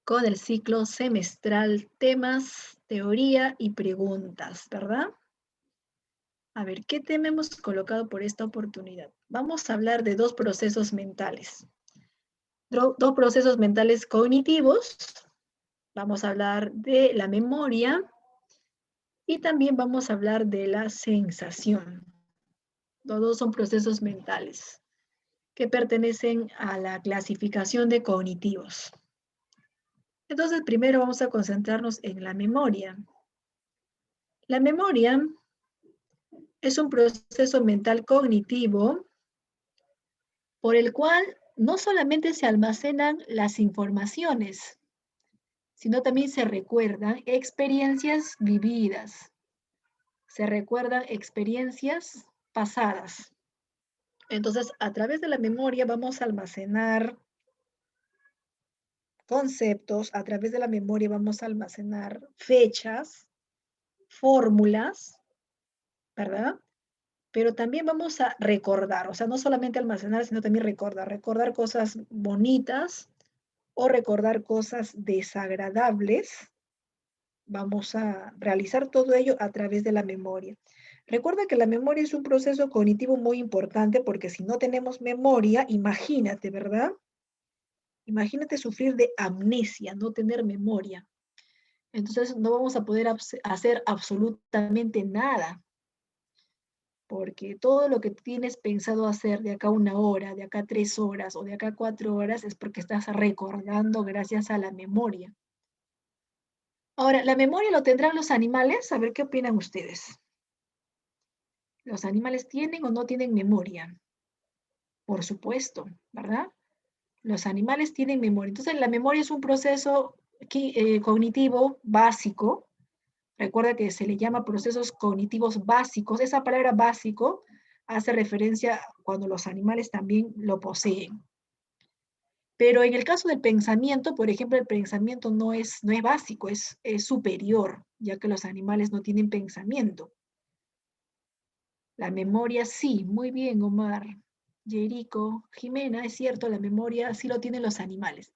con el ciclo semestral temas, teoría y preguntas, ¿verdad? A ver, ¿qué tema hemos colocado por esta oportunidad? Vamos a hablar de dos procesos mentales. Dos procesos mentales cognitivos. Vamos a hablar de la memoria y también vamos a hablar de la sensación. Los dos son procesos mentales que pertenecen a la clasificación de cognitivos. Entonces, primero vamos a concentrarnos en la memoria. La memoria es un proceso mental cognitivo por el cual no solamente se almacenan las informaciones, sino también se recuerdan experiencias vividas, se recuerdan experiencias pasadas. Entonces, a través de la memoria vamos a almacenar conceptos, a través de la memoria vamos a almacenar fechas, fórmulas, ¿verdad? Pero también vamos a recordar, o sea, no solamente almacenar, sino también recordar, recordar cosas bonitas o recordar cosas desagradables. Vamos a realizar todo ello a través de la memoria. Recuerda que la memoria es un proceso cognitivo muy importante porque si no tenemos memoria, imagínate, ¿verdad? Imagínate sufrir de amnesia, no tener memoria. Entonces no vamos a poder hacer absolutamente nada, porque todo lo que tienes pensado hacer de acá 1 hora, de acá 3 horas o de acá 4 horas es porque estás recordando gracias a la memoria. Ahora, ¿la memoria lo tendrán los animales? A ver qué opinan ustedes. ¿Los animales tienen o no tienen memoria? Por supuesto, ¿verdad? Los animales tienen memoria. Entonces, la memoria es un proceso cognitivo básico. Recuerda que se le llama procesos cognitivos básicos. Esa palabra básico hace referencia cuando los animales también lo poseen. Pero en el caso del pensamiento, por ejemplo, el pensamiento no es básico, es superior, ya que los animales no tienen pensamiento. La memoria sí, muy bien, Omar, Yerico, Jimena, es cierto, la memoria sí lo tienen los animales.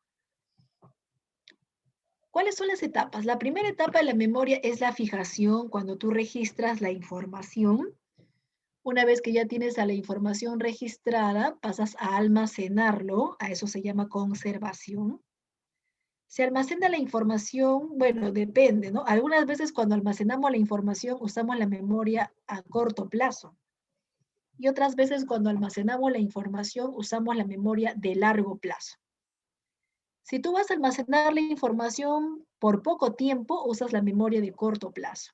¿Cuáles son las etapas? La primera etapa de la memoria es la fijación, cuando tú registras la información. Una vez que ya tienes a la información registrada, pasas a almacenarlo, a eso se llama conservación. Se almacena la información, bueno, depende, ¿no? Algunas veces cuando almacenamos la información usamos la memoria a corto plazo y otras veces cuando almacenamos la información usamos la memoria de largo plazo. Si tú vas a almacenar la información por poco tiempo, usas la memoria de corto plazo.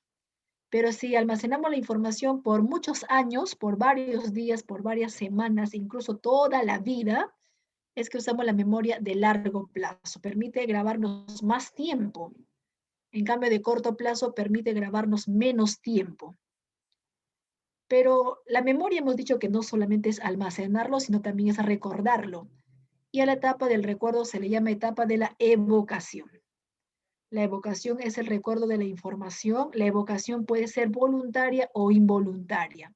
Pero si almacenamos la información por muchos años, por varios días, por varias semanas, incluso toda la vida, es que usamos la memoria de largo plazo. Permite grabarnos más tiempo. En cambio, de corto plazo permite grabarnos menos tiempo. Pero la memoria hemos dicho que no solamente es almacenarlo, sino también es recordarlo. Y a la etapa del recuerdo se le llama etapa de la evocación. La evocación es el recuerdo de la información. La evocación puede ser voluntaria o involuntaria.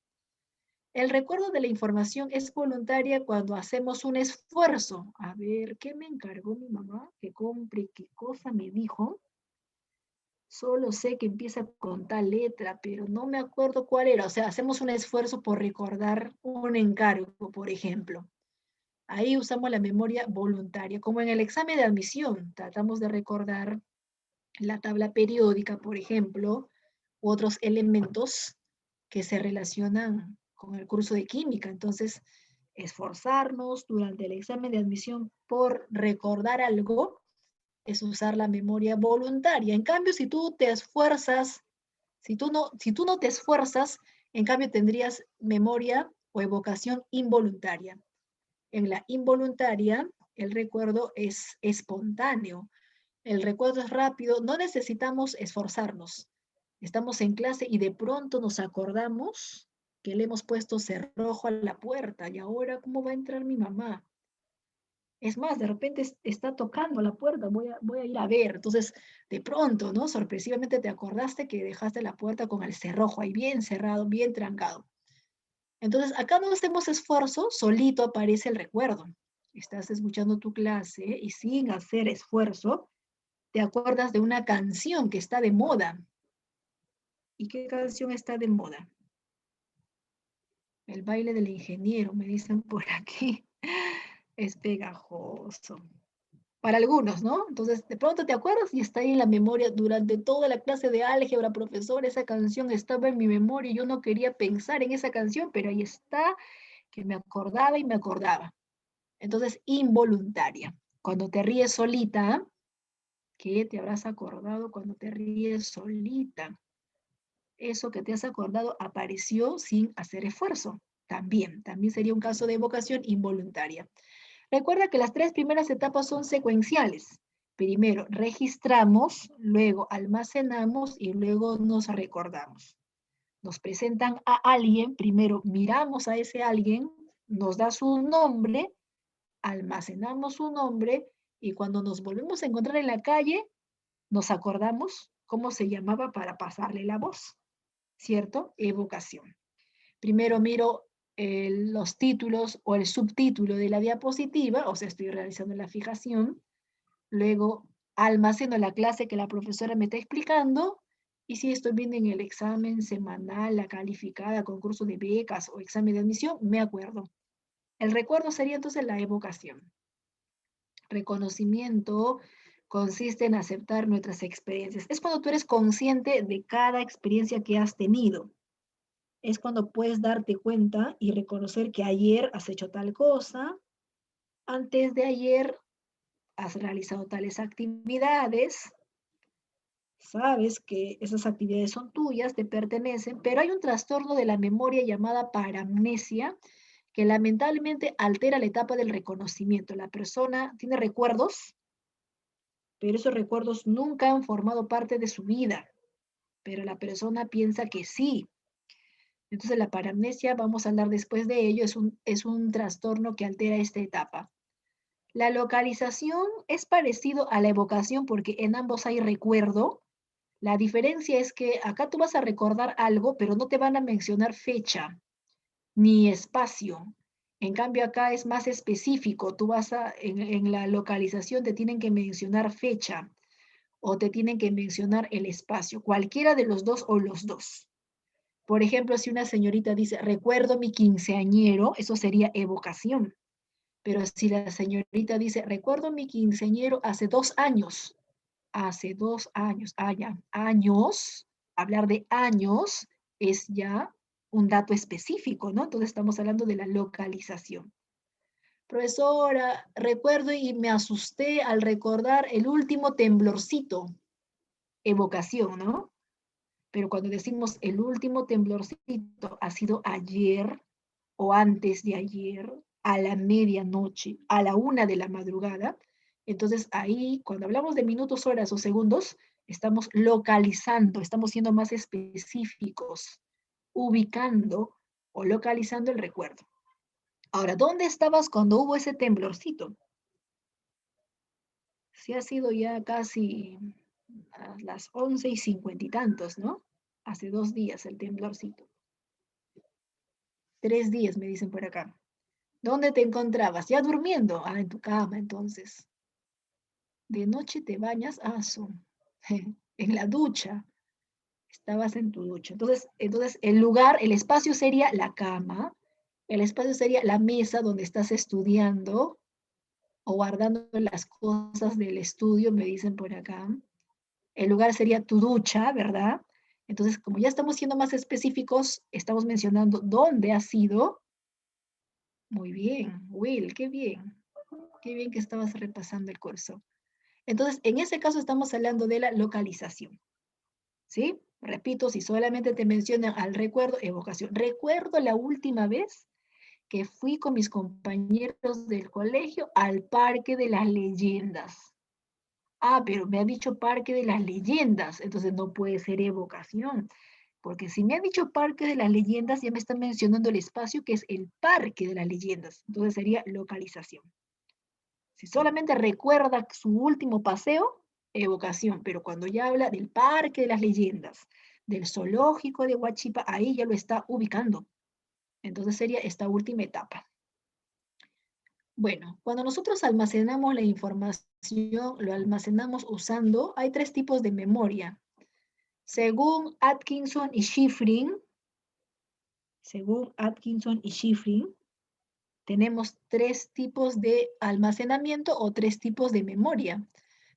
El recuerdo de la información es voluntaria cuando hacemos un esfuerzo. A ver, ¿qué me encargó mi mamá? Que compre, ¿qué cosa me dijo? Solo sé que empieza con tal letra, pero no me acuerdo cuál era. O sea, hacemos un esfuerzo por recordar un encargo, por ejemplo. Ahí usamos la memoria voluntaria, como en el examen de admisión. Tratamos de recordar la tabla periódica, por ejemplo, u otros elementos que se relacionan con el curso de química. Entonces, esforzarnos durante el examen de admisión por recordar algo es usar la memoria voluntaria. En cambio, si tú te esfuerzas, si tú no te esfuerzas, en cambio tendrías memoria o evocación involuntaria. En la involuntaria, el recuerdo es espontáneo. El recuerdo es rápido, no necesitamos esforzarnos. Estamos en clase y de pronto nos acordamos que le hemos puesto cerrojo a la puerta y ahora, ¿cómo va a entrar mi mamá? Es más, de repente está tocando la puerta, voy a ir a ver. Entonces, de pronto, ¿no? Sorpresivamente te acordaste que dejaste la puerta con el cerrojo ahí bien cerrado, bien trancado. Entonces, acá no hacemos esfuerzo, solito aparece el recuerdo. Estás escuchando tu clase y sin hacer esfuerzo, te acuerdas de una canción que está de moda. ¿Y qué canción está de moda? El baile del ingeniero, me dicen por aquí. Es pegajoso. Para algunos, ¿no? Entonces, de pronto te acuerdas y está ahí en la memoria durante toda la clase de álgebra, profesor, esa canción estaba en mi memoria y yo no quería pensar en esa canción, pero ahí está, que me acordaba y me acordaba. Entonces, involuntaria. Cuando te ríes solita, ¿qué te habrás acordado cuando te ríes solita? Eso que te has acordado apareció sin hacer esfuerzo. También sería un caso de evocación involuntaria. Recuerda que las tres primeras etapas son secuenciales. Primero registramos, luego almacenamos y luego nos recordamos. Nos presentan a alguien, primero miramos a ese alguien, nos da su nombre, almacenamos su nombre y cuando nos volvemos a encontrar en la calle, nos acordamos cómo se llamaba para pasarle la voz, ¿cierto? Evocación. Primero miro los títulos o el subtítulo de la diapositiva, o sea, estoy realizando la fijación, luego almaceno la clase que la profesora me está explicando, y si estoy viendo en el examen semanal, la calificada, concurso de becas o examen de admisión, me acuerdo. El recuerdo sería entonces la evocación. Reconocimiento consiste en aceptar nuestras experiencias. Es cuando tú eres consciente de cada experiencia que has tenido. Es cuando puedes darte cuenta y reconocer que ayer has hecho tal cosa, antes de ayer has realizado tales actividades, sabes que esas actividades son tuyas, te pertenecen, pero hay un trastorno de la memoria llamada paramnesia que lamentablemente altera la etapa del reconocimiento. La persona tiene recuerdos, pero esos recuerdos nunca han formado parte de su vida, pero la persona piensa que sí. Entonces la paramnesia, vamos a hablar después de ello, es un trastorno que altera esta etapa. La localización es parecido a la evocación porque en ambos hay recuerdo. La diferencia es que acá tú vas a recordar algo, pero no te van a mencionar fecha ni espacio. En cambio acá es más específico. Tú vas a, en la localización te tienen que mencionar fecha o te tienen que mencionar el espacio, cualquiera de los dos o los dos. Por ejemplo, si una señorita dice, recuerdo mi quinceañero, eso sería evocación. Pero si la señorita dice, recuerdo mi quinceañero hace 2 años, ya, años, hablar de años es ya un dato específico, ¿no? Entonces estamos hablando de la localización. Profesora, recuerdo y me asusté al recordar el último temblorcito, evocación, ¿no? Pero cuando decimos el último temblorcito ha sido ayer o antes de ayer, a la medianoche, a la 1 de la madrugada, entonces ahí, cuando hablamos de minutos, horas o segundos, estamos localizando, estamos siendo más específicos, ubicando o localizando el recuerdo. Ahora, ¿dónde estabas cuando hubo ese temblorcito? Si ha sido ya casi a las 11:50 y tantos, ¿no? Hace 2 días el temblorcito. 3 días me dicen por acá. ¿Dónde te encontrabas? Ya durmiendo. Ah, en tu cama, entonces. De noche te bañas, en la ducha. Estabas en tu ducha. Entonces el lugar, el espacio sería la cama, el espacio sería la mesa donde estás estudiando o guardando las cosas del estudio, me dicen por acá. El lugar sería tu ducha, ¿verdad? Entonces, como ya estamos siendo más específicos, estamos mencionando dónde has ido. Muy bien, Will, qué bien. Qué bien que estabas repasando el curso. Entonces, en ese caso estamos hablando de la localización, ¿sí? Repito, si solamente te mencionan al recuerdo, evocación. Recuerdo la última vez que fui con mis compañeros del colegio al Parque de las Leyendas. Ah, pero me ha dicho Parque de las Leyendas, entonces no puede ser evocación, porque si me ha dicho Parque de las Leyendas, ya me está mencionando el espacio que es el Parque de las Leyendas, entonces sería localización. Si solamente recuerda su último paseo, evocación, pero cuando ya habla del Parque de las Leyendas, del zoológico de Huachipa, ahí ya lo está ubicando. Entonces sería esta última etapa. Bueno, cuando nosotros almacenamos la información, lo almacenamos usando, hay tres tipos de memoria. Según Atkinson y Shiffrin, tenemos tres tipos de almacenamiento o tres tipos de memoria.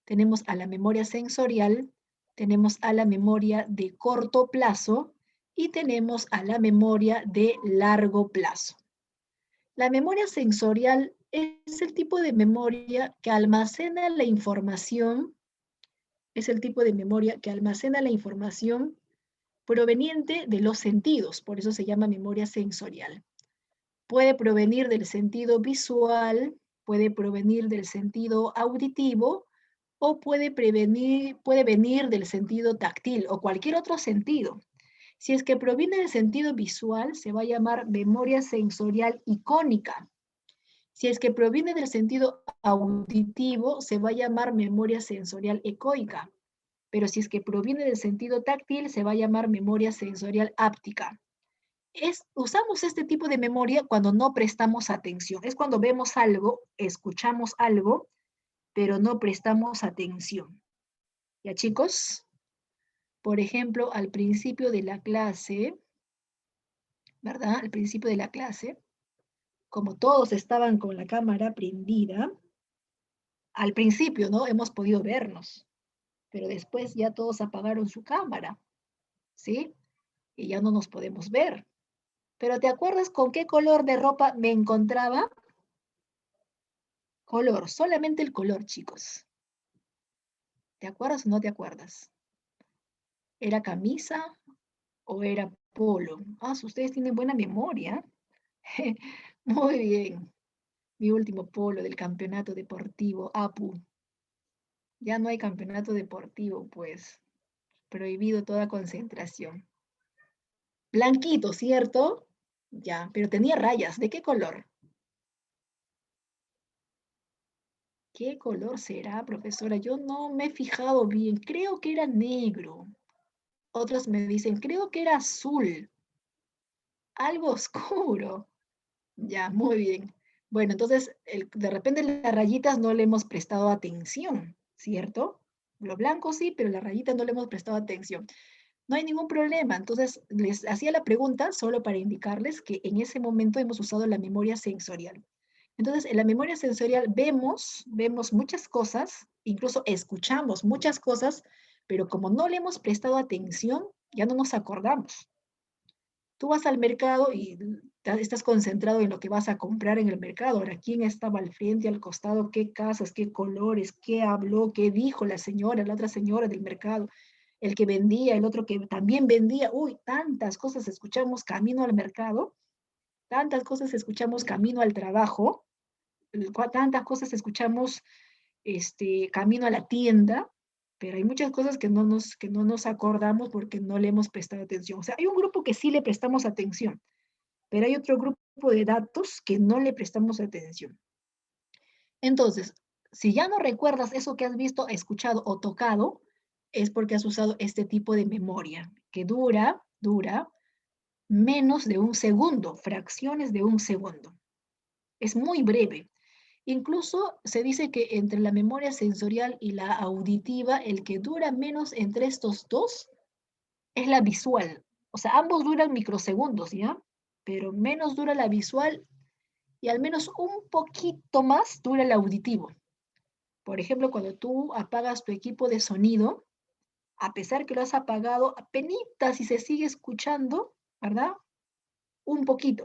Tenemos a la memoria sensorial, tenemos a la memoria de corto plazo y tenemos a la memoria de largo plazo. La memoria sensorial es el tipo de memoria que almacena la información, es el tipo de memoria que almacena la información proveniente de los sentidos, por eso se llama memoria sensorial. Puede provenir del sentido visual, puede provenir del sentido auditivo o puede venir del sentido táctil o cualquier otro sentido. Si es que proviene del sentido visual, se va a llamar memoria sensorial icónica. Si es que proviene del sentido auditivo, se va a llamar memoria sensorial ecoica. Pero si es que proviene del sentido táctil, se va a llamar memoria sensorial áptica. Usamos este tipo de memoria cuando no prestamos atención. Es cuando vemos algo, escuchamos algo, pero no prestamos atención. ¿Ya, chicos? Por ejemplo, al principio de la clase, ¿verdad? Al principio de la clase, como todos estaban con la cámara prendida, al principio, ¿no? Hemos podido vernos, pero después ya todos apagaron su cámara, ¿sí? Y ya no nos podemos ver. Pero ¿te acuerdas con qué color de ropa me encontraba? Color, solamente el color, chicos. ¿Te acuerdas o no te acuerdas? ¿Era camisa o era polo? Ah, ustedes tienen buena memoria. Muy bien. Mi último polo del campeonato deportivo, APU. Ya no hay campeonato deportivo, pues. Prohibido toda concentración. Blanquito, ¿cierto? Ya, pero tenía rayas. ¿De qué color? ¿Qué color será, profesora? Yo no me he fijado bien. Creo que era negro. Otros me dicen, creo que era azul. Algo oscuro. Ya, muy bien. Bueno, entonces, de repente las rayitas no le hemos prestado atención, ¿cierto? Lo blanco sí, pero las rayitas no le hemos prestado atención. No hay ningún problema. Entonces, les hacía la pregunta solo para indicarles que en ese momento hemos usado la memoria sensorial. Entonces, en la memoria sensorial vemos muchas cosas, incluso escuchamos muchas cosas, pero como no le hemos prestado atención, ya no nos acordamos. Tú vas al mercado y estás concentrado en lo que vas a comprar en el mercado. Ahora, ¿quién estaba al frente, al costado? ¿Qué casas, qué colores? ¿Qué habló? ¿Qué dijo la señora, la otra señora del mercado? El que vendía, el otro que también vendía. Uy, tantas cosas escuchamos camino al mercado, tantas cosas escuchamos camino al trabajo, tantas cosas escuchamos camino a la tienda, pero hay muchas cosas que no nos acordamos porque no le hemos prestado atención. O sea, hay un grupo que sí le prestamos atención, pero hay otro grupo de datos que no le prestamos atención. Entonces, si ya no recuerdas eso que has visto, escuchado o tocado, es porque has usado este tipo de memoria, que dura menos de un segundo, fracciones de un segundo. Es muy breve. Incluso se dice que entre la memoria sensorial y la auditiva, el que dura menos entre estos dos es la visual. O sea, ambos duran microsegundos, ¿ya? Pero menos dura la visual y al menos un poquito más dura el auditivo. Por ejemplo, cuando tú apagas tu equipo de sonido, a pesar que lo has apagado, apenitas y se sigue escuchando, ¿verdad? Un poquito.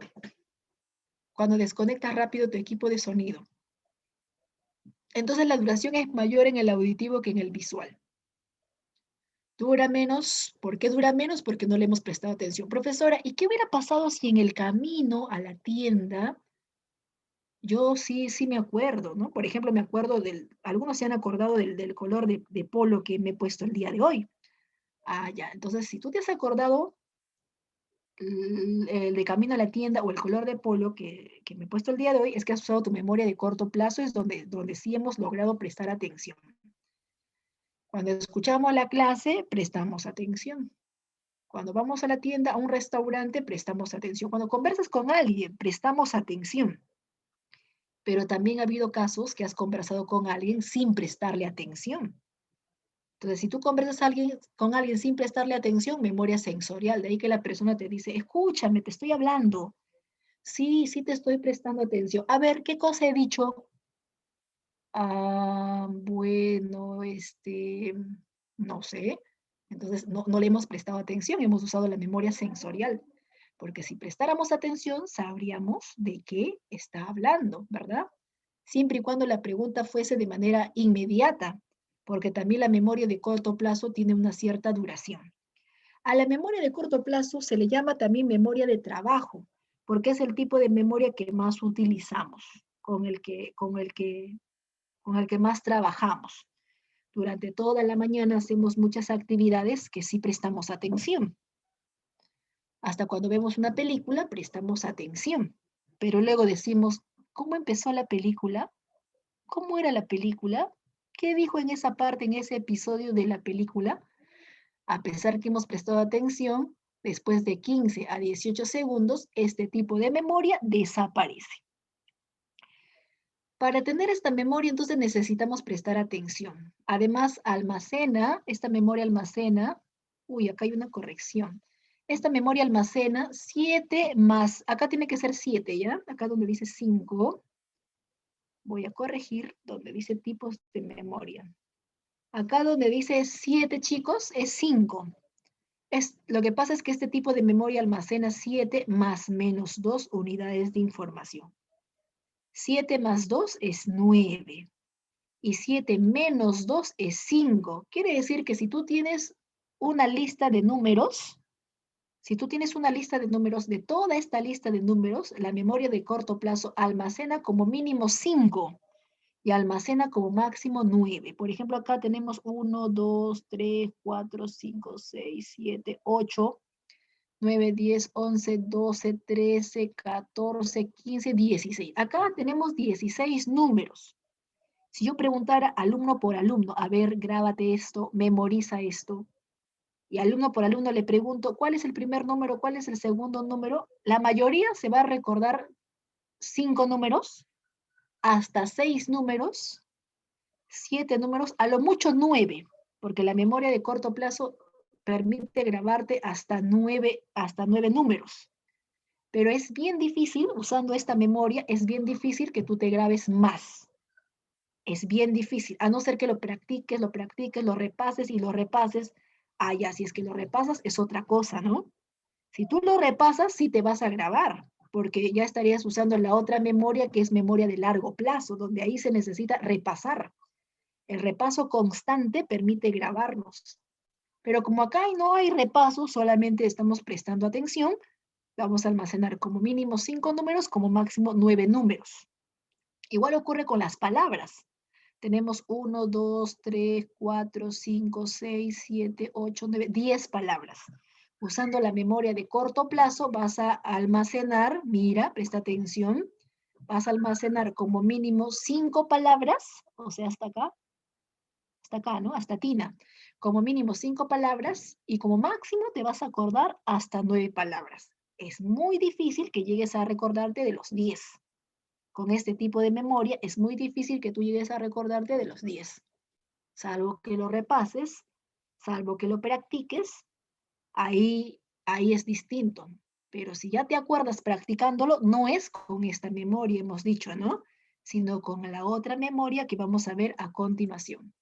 Cuando desconectas rápido tu equipo de sonido. Entonces la duración es mayor en el auditivo que en el visual. Dura menos. ¿Por qué dura menos? Porque no le hemos prestado atención. Profesora, ¿y qué hubiera pasado si en el camino a la tienda, yo sí me acuerdo, ¿no? Por ejemplo, me acuerdo algunos se han acordado del color de polo que me he puesto el día de hoy. Ah, ya, entonces si tú te has acordado el de camino a la tienda o el color de polo que me he puesto el día de hoy, es que has usado tu memoria de corto plazo, es donde sí hemos logrado prestar atención. Cuando escuchamos la clase, prestamos atención. Cuando vamos a la tienda, a un restaurante, prestamos atención. Cuando conversas con alguien, prestamos atención. pero también ha habido casos que has conversado con alguien sin prestarle atención. Entonces, si tú conversas con alguien sin prestarle atención, memoria sensorial, de ahí que la persona te dice, escúchame, te estoy hablando. Sí, sí te estoy prestando atención. A ver, ¿qué cosa he dicho? Bueno, no sé. Entonces, no le hemos prestado atención, hemos usado la memoria sensorial, porque si prestáramos atención, sabríamos de qué está hablando, ¿verdad? Siempre y cuando la pregunta fuese de manera inmediata, porque también la memoria de corto plazo tiene una cierta duración. A la memoria de corto plazo se le llama también memoria de trabajo, porque es el tipo de memoria que más utilizamos, con el que más trabajamos. Durante toda la mañana hacemos muchas actividades que sí prestamos atención. Hasta cuando vemos una película prestamos atención, pero luego decimos, ¿cómo empezó la película? ¿Cómo era la película? ¿Qué dijo en esa parte, en ese episodio de la película? A pesar que hemos prestado atención, después de 15 a 18 segundos, este tipo de memoria desaparece. Para tener esta memoria, entonces necesitamos prestar atención. Además, esta memoria almacena, acá hay una corrección. Esta memoria almacena 7 más, acá tiene que ser 7, ¿ya? Acá donde dice 5, voy a corregir donde dice tipos de memoria. Acá donde dice 7, chicos, es 5. Lo que pasa es que este tipo de memoria almacena 7 más menos 2 unidades de información. 7 más 2 es 9 y 7 menos 2 es 5. Quiere decir que si tú tienes una lista de números, de toda esta lista de números, la memoria de corto plazo almacena como mínimo 5 y almacena como máximo 9. Por ejemplo, acá tenemos 1, 2, 3, 4, 5, 6, 7, 8, 9, 10, 11, 12, 13, 14, 15, 16. Acá tenemos 16 números. Si yo preguntara alumno por alumno, a ver, grábate esto, memoriza esto, y alumno por alumno le pregunto, ¿cuál es el primer número? ¿Cuál es el segundo número? La mayoría se va a recordar 5 números, hasta 6 números, 7 números, a lo mucho 9, porque la memoria de corto plazo permite grabarte hasta nueve números. Pero es bien difícil, usando esta memoria, es bien difícil que tú te grabes más. Es bien difícil, a no ser que lo practiques, lo repases y lo repases. Ya, si es que lo repasas es otra cosa, ¿no? Si tú lo repasas, sí te vas a grabar, porque ya estarías usando la otra memoria que es memoria de largo plazo, donde ahí se necesita repasar. El repaso constante permite grabarnos. Pero como acá no hay repaso, solamente estamos prestando atención, vamos a almacenar como mínimo 5 números, como máximo 9 números. Igual ocurre con las palabras. Tenemos 1, 2, 3, 4, 5, 6, 7, 8, 9, 10 palabras. Usando la memoria de corto plazo vas a almacenar, mira, presta atención, vas a almacenar como mínimo 5 palabras, o sea, hasta acá, ¿no? Hasta Tina. Como mínimo 5 palabras y como máximo te vas a acordar hasta 9 palabras. Es muy difícil que llegues a recordarte de los 10. Con este tipo de memoria es muy difícil que tú llegues a recordarte de los 10. Salvo que lo repases, salvo que lo practiques, ahí es distinto. Pero si ya te acuerdas practicándolo, no es con esta memoria, hemos dicho, ¿no? Sino con la otra memoria que vamos a ver a continuación.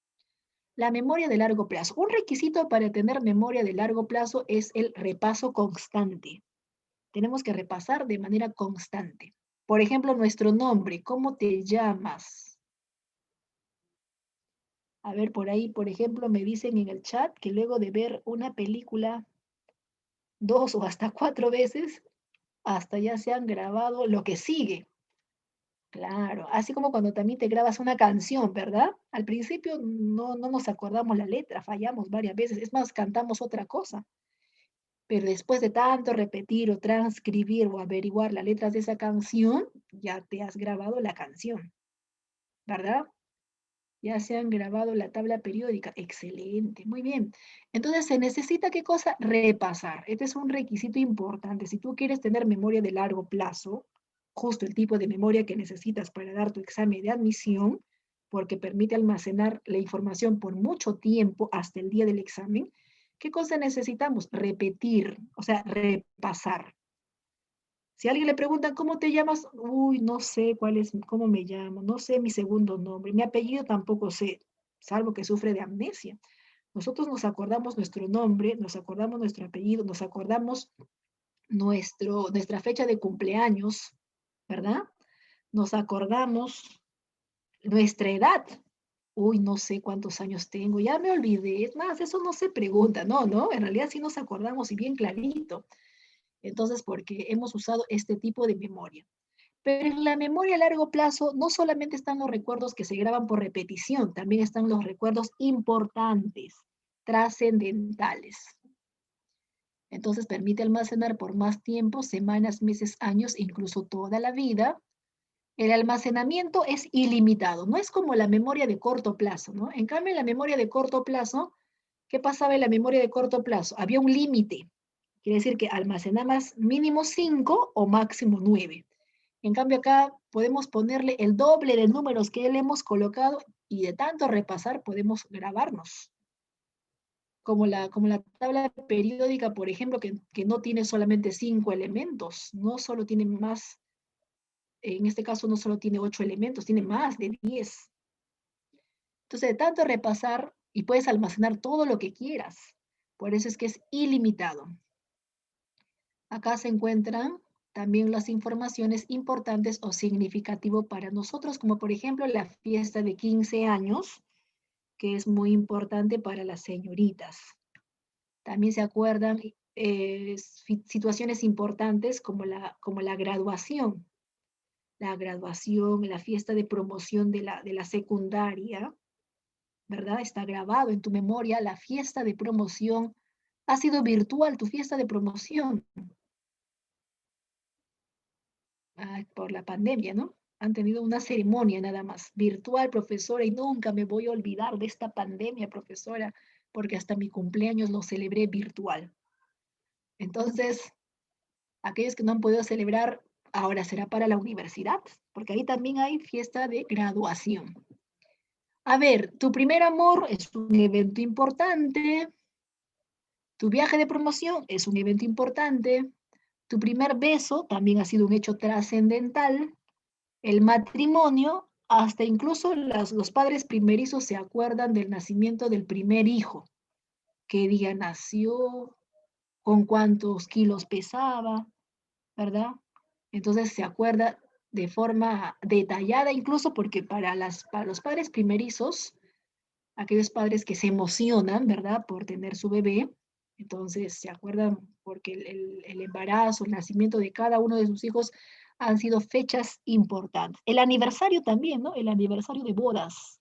La memoria de largo plazo. Un requisito para tener memoria de largo plazo es el repaso constante. Tenemos que repasar de manera constante. Por ejemplo, nuestro nombre, ¿cómo te llamas? A ver, por ahí, por ejemplo, me dicen en el chat que luego de ver una película 2 o hasta 4 veces, hasta ya se han grabado lo que sigue. Claro, así como cuando también te grabas una canción, ¿verdad? Al principio no nos acordamos la letra, fallamos varias veces, es más, cantamos otra cosa. Pero después de tanto repetir o transcribir o averiguar las letras de esa canción, ya te has grabado la canción, ¿verdad? Ya se han grabado la tabla periódica. Excelente, muy bien. Entonces, se necesita, ¿qué cosa? Repasar. Este es un requisito importante. Si tú quieres tener memoria de largo plazo, justo el tipo de memoria que necesitas para dar tu examen de admisión, porque permite almacenar la información por mucho tiempo hasta el día del examen. ¿Qué cosa necesitamos? Repetir, o sea, repasar. Si a alguien le pregunta, ¿cómo te llamas? Uy, no sé cuál es, cómo me llamo, no sé mi segundo nombre, mi apellido tampoco sé, salvo que sufre de amnesia. Nosotros nos acordamos nuestro nombre, nos acordamos nuestro apellido, nos acordamos nuestra fecha de cumpleaños, ¿verdad? Nos acordamos nuestra edad. Uy, no sé cuántos años tengo, ya me olvidé. Es más, eso no se pregunta, no, no, en realidad sí nos acordamos y bien clarito. Entonces, porque hemos usado este tipo de memoria. Pero en la memoria a largo plazo no solamente están los recuerdos que se graban por repetición, también están los recuerdos importantes, trascendentales. Entonces permite almacenar por más tiempo, semanas, meses, años, incluso toda la vida. El almacenamiento es ilimitado, no es como la memoria de corto plazo, ¿no? En cambio, en la memoria de corto plazo, ¿qué pasaba en la memoria de corto plazo? Había un límite, quiere decir que almacenabas mínimo 5 o máximo 9. En cambio, acá podemos ponerle el doble de números que le hemos colocado y de tanto repasar podemos grabarnos. Como la tabla periódica, por ejemplo, que no tiene solamente 5 elementos, no solo tiene más, en este caso no solo tiene 8 elementos, tiene más de 10. Entonces, de tanto repasar y puedes almacenar todo lo que quieras. Por eso es que es ilimitado. Acá se encuentran también las informaciones importantes o significativo para nosotros, como por ejemplo la fiesta de 15 años, que es muy importante para las señoritas. También se acuerdan situaciones importantes como la graduación. La graduación, la fiesta de promoción de la secundaria, ¿verdad? Está grabado en tu memoria. La fiesta de promoción ha sido virtual, tu fiesta de promoción, por la pandemia, ¿no? Han tenido una ceremonia nada más, virtual, profesora, y nunca me voy a olvidar de esta pandemia, profesora, porque hasta mi cumpleaños lo celebré virtual. Entonces, aquellos que no han podido celebrar, ahora será para la universidad, porque ahí también hay fiesta de graduación. A ver, tu primer amor es un evento importante, tu viaje de promoción es un evento importante, tu primer beso también ha sido un hecho trascendental, el matrimonio, hasta incluso los padres primerizos se acuerdan del nacimiento del primer hijo, qué día nació, con cuántos kilos pesaba, ¿verdad? Entonces se acuerda de forma detallada, incluso porque para los padres primerizos, aquellos padres que se emocionan, ¿verdad?, por tener su bebé, entonces se acuerdan porque el embarazo, el nacimiento de cada uno de sus hijos han sido fechas importantes. El aniversario también, ¿no? El aniversario de bodas.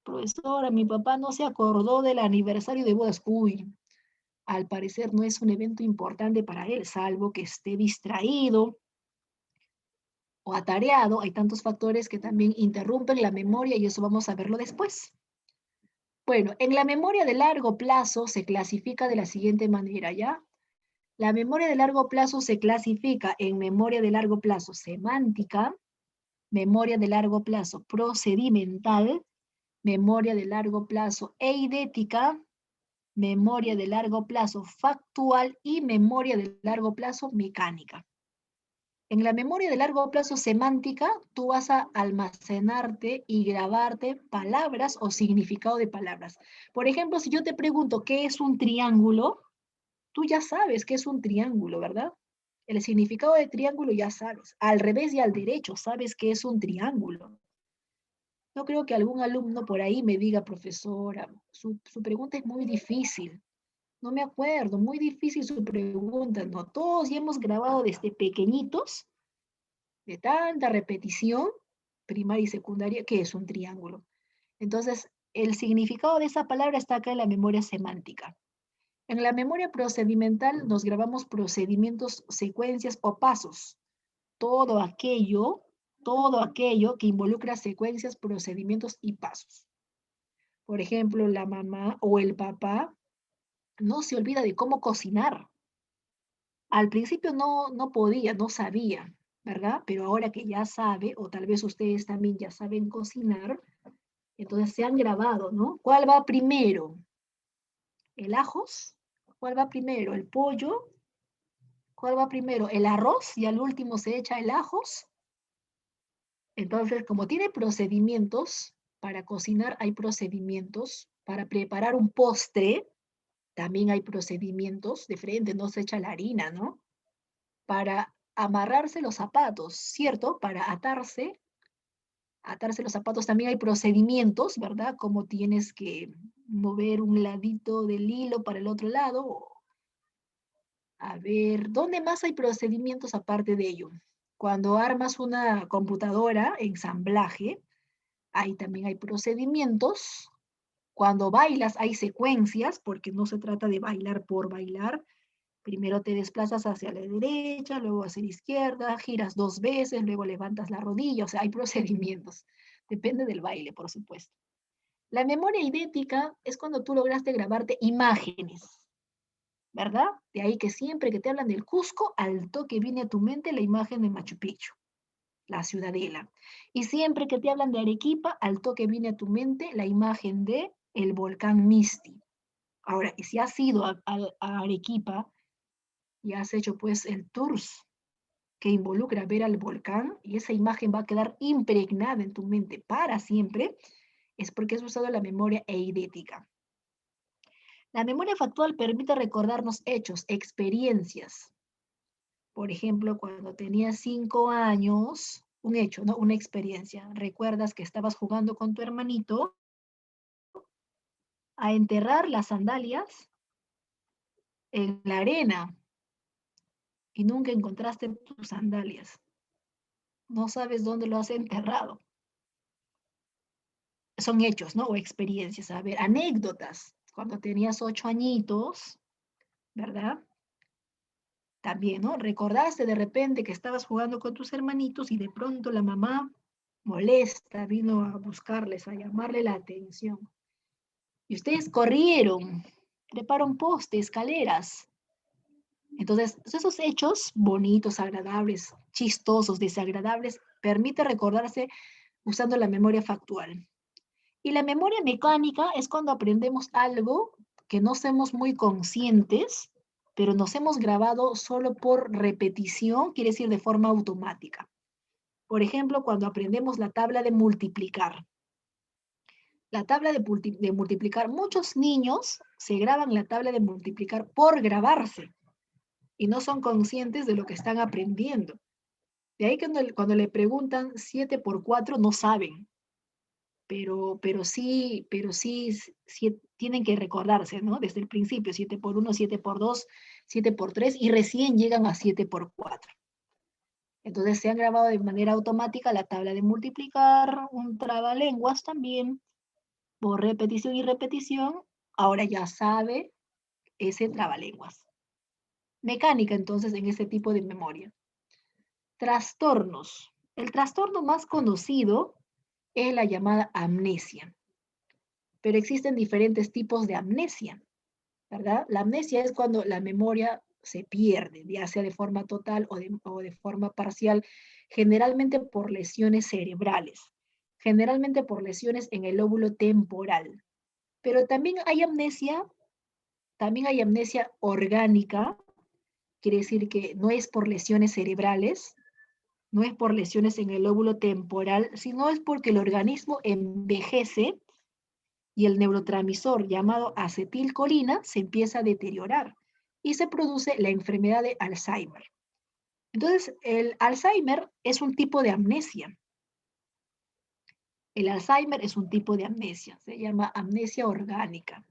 Profesora, mi papá no se acordó del aniversario de bodas. Uy, al parecer no es un evento importante para él, salvo que esté distraído o atareado. Hay tantos factores que también interrumpen la memoria y eso vamos a verlo después. Bueno, en la memoria de largo plazo se clasifica de la siguiente manera, ¿ya? La memoria de largo plazo se clasifica en memoria de largo plazo semántica, memoria de largo plazo procedimental, memoria de largo plazo eidética, memoria de largo plazo factual y memoria de largo plazo mecánica. En la memoria de largo plazo semántica, tú vas a almacenarte y grabarte palabras o significado de palabras. Por ejemplo, si yo te pregunto qué es un triángulo, tú ya sabes qué es un triángulo, ¿verdad? El significado de triángulo ya sabes. Al revés y al derecho sabes qué es un triángulo. No creo que algún alumno por ahí me diga, profesora, su pregunta es muy difícil. No me acuerdo, muy difícil su pregunta. No, todos ya hemos grabado desde pequeñitos de tanta repetición, primaria y secundaria, que es un triángulo. Entonces, el significado de esa palabra está acá en la memoria semántica. En la memoria procedimental nos grabamos procedimientos, secuencias o pasos. Todo aquello, todo aquello que involucra secuencias, procedimientos y pasos. Por ejemplo, la mamá o el papá no se olvida de cómo cocinar. Al principio no podía, no sabía. ¿verdad? Pero ahora que ya sabe, o tal vez ustedes también ya saben cocinar, entonces se han grabado, ¿no? ¿Cuál va primero? ¿El ajos? ¿Cuál va primero? ¿El pollo? ¿Cuál va primero? ¿El arroz? Y al último se echa el ajos. Entonces, como tiene procedimientos, para cocinar hay procedimientos, para preparar un postre también hay procedimientos, de frente no se echa la harina, ¿no? Para amarrarse los zapatos, ¿cierto? Para atarse los zapatos también hay procedimientos, ¿verdad? Como tienes que mover un ladito del hilo para el otro lado. A ver, ¿dónde más hay procedimientos aparte de ello? Cuando armas una computadora, ensamblaje, ahí también hay procedimientos. Cuando bailas hay secuencias, porque no se trata de bailar por bailar. Primero te desplazas hacia la derecha, luego hacia la izquierda, giras 2 veces, luego levantas la rodilla, o sea, hay procedimientos. Depende del baile, por supuesto. La memoria idéntica es cuando tú lograste grabarte imágenes, ¿verdad? De ahí que siempre que te hablan del Cusco, al toque viene a tu mente la imagen de Machu Picchu, la ciudadela. Y siempre que te hablan de Arequipa, al toque viene a tu mente la imagen de el volcán Misti. Ahora, y si has ido a Arequipa y has hecho pues el tour que involucra ver al volcán y esa imagen va a quedar impregnada en tu mente para siempre, es porque has usado la memoria eidética. La memoria factual permite recordarnos hechos, experiencias. Por ejemplo, cuando tenías 5 años, un hecho, ¿no? Una experiencia. Recuerdas que estabas jugando con tu hermanito a enterrar las sandalias en la arena y nunca encontraste tus sandalias. No sabes dónde lo has enterrado. Son hechos, ¿no? O experiencias. A ver, anécdotas. Cuando tenías 8 añitos, ¿verdad? También, ¿no? Recordaste de repente que estabas jugando con tus hermanitos y de pronto la mamá molesta vino a buscarles, a llamarle la atención. Y ustedes corrieron, treparon postes, escaleras. Entonces, esos hechos bonitos, agradables, chistosos, desagradables, permite recordarse usando la memoria factual. Y la memoria mecánica es cuando aprendemos algo que no somos muy conscientes, pero nos hemos grabado solo por repetición, quiere decir de forma automática. Por ejemplo, cuando aprendemos la tabla de multiplicar. La tabla de multiplicar, muchos niños se graban la tabla de multiplicar por grabarse y no son conscientes de lo que están aprendiendo. De ahí que cuando le preguntan 7 por 4 no saben, pero sí tienen que recordarse, ¿no? Desde el principio, 7 por 1, 7 por 2, 7 por 3, y recién llegan a 7 por 4. Entonces se han grabado de manera automática la tabla de multiplicar, un trabalenguas también, por repetición y repetición, ahora ya sabe ese trabalenguas. Mecánica, entonces, en este tipo de memoria. Trastornos. El trastorno más conocido es la llamada amnesia, pero existen diferentes tipos de amnesia, ¿verdad? La amnesia es cuando la memoria se pierde, ya sea de forma total o de forma parcial, generalmente por lesiones cerebrales, generalmente por lesiones en el lóbulo temporal. Pero también hay amnesia orgánica, quiere decir que no es por lesiones cerebrales, no es por lesiones en el lóbulo temporal, sino es porque el organismo envejece y el neurotransmisor llamado acetilcolina se empieza a deteriorar y se produce la enfermedad de Alzheimer. Entonces, el Alzheimer es un tipo de amnesia. El Alzheimer es un tipo de amnesia, se llama amnesia orgánica.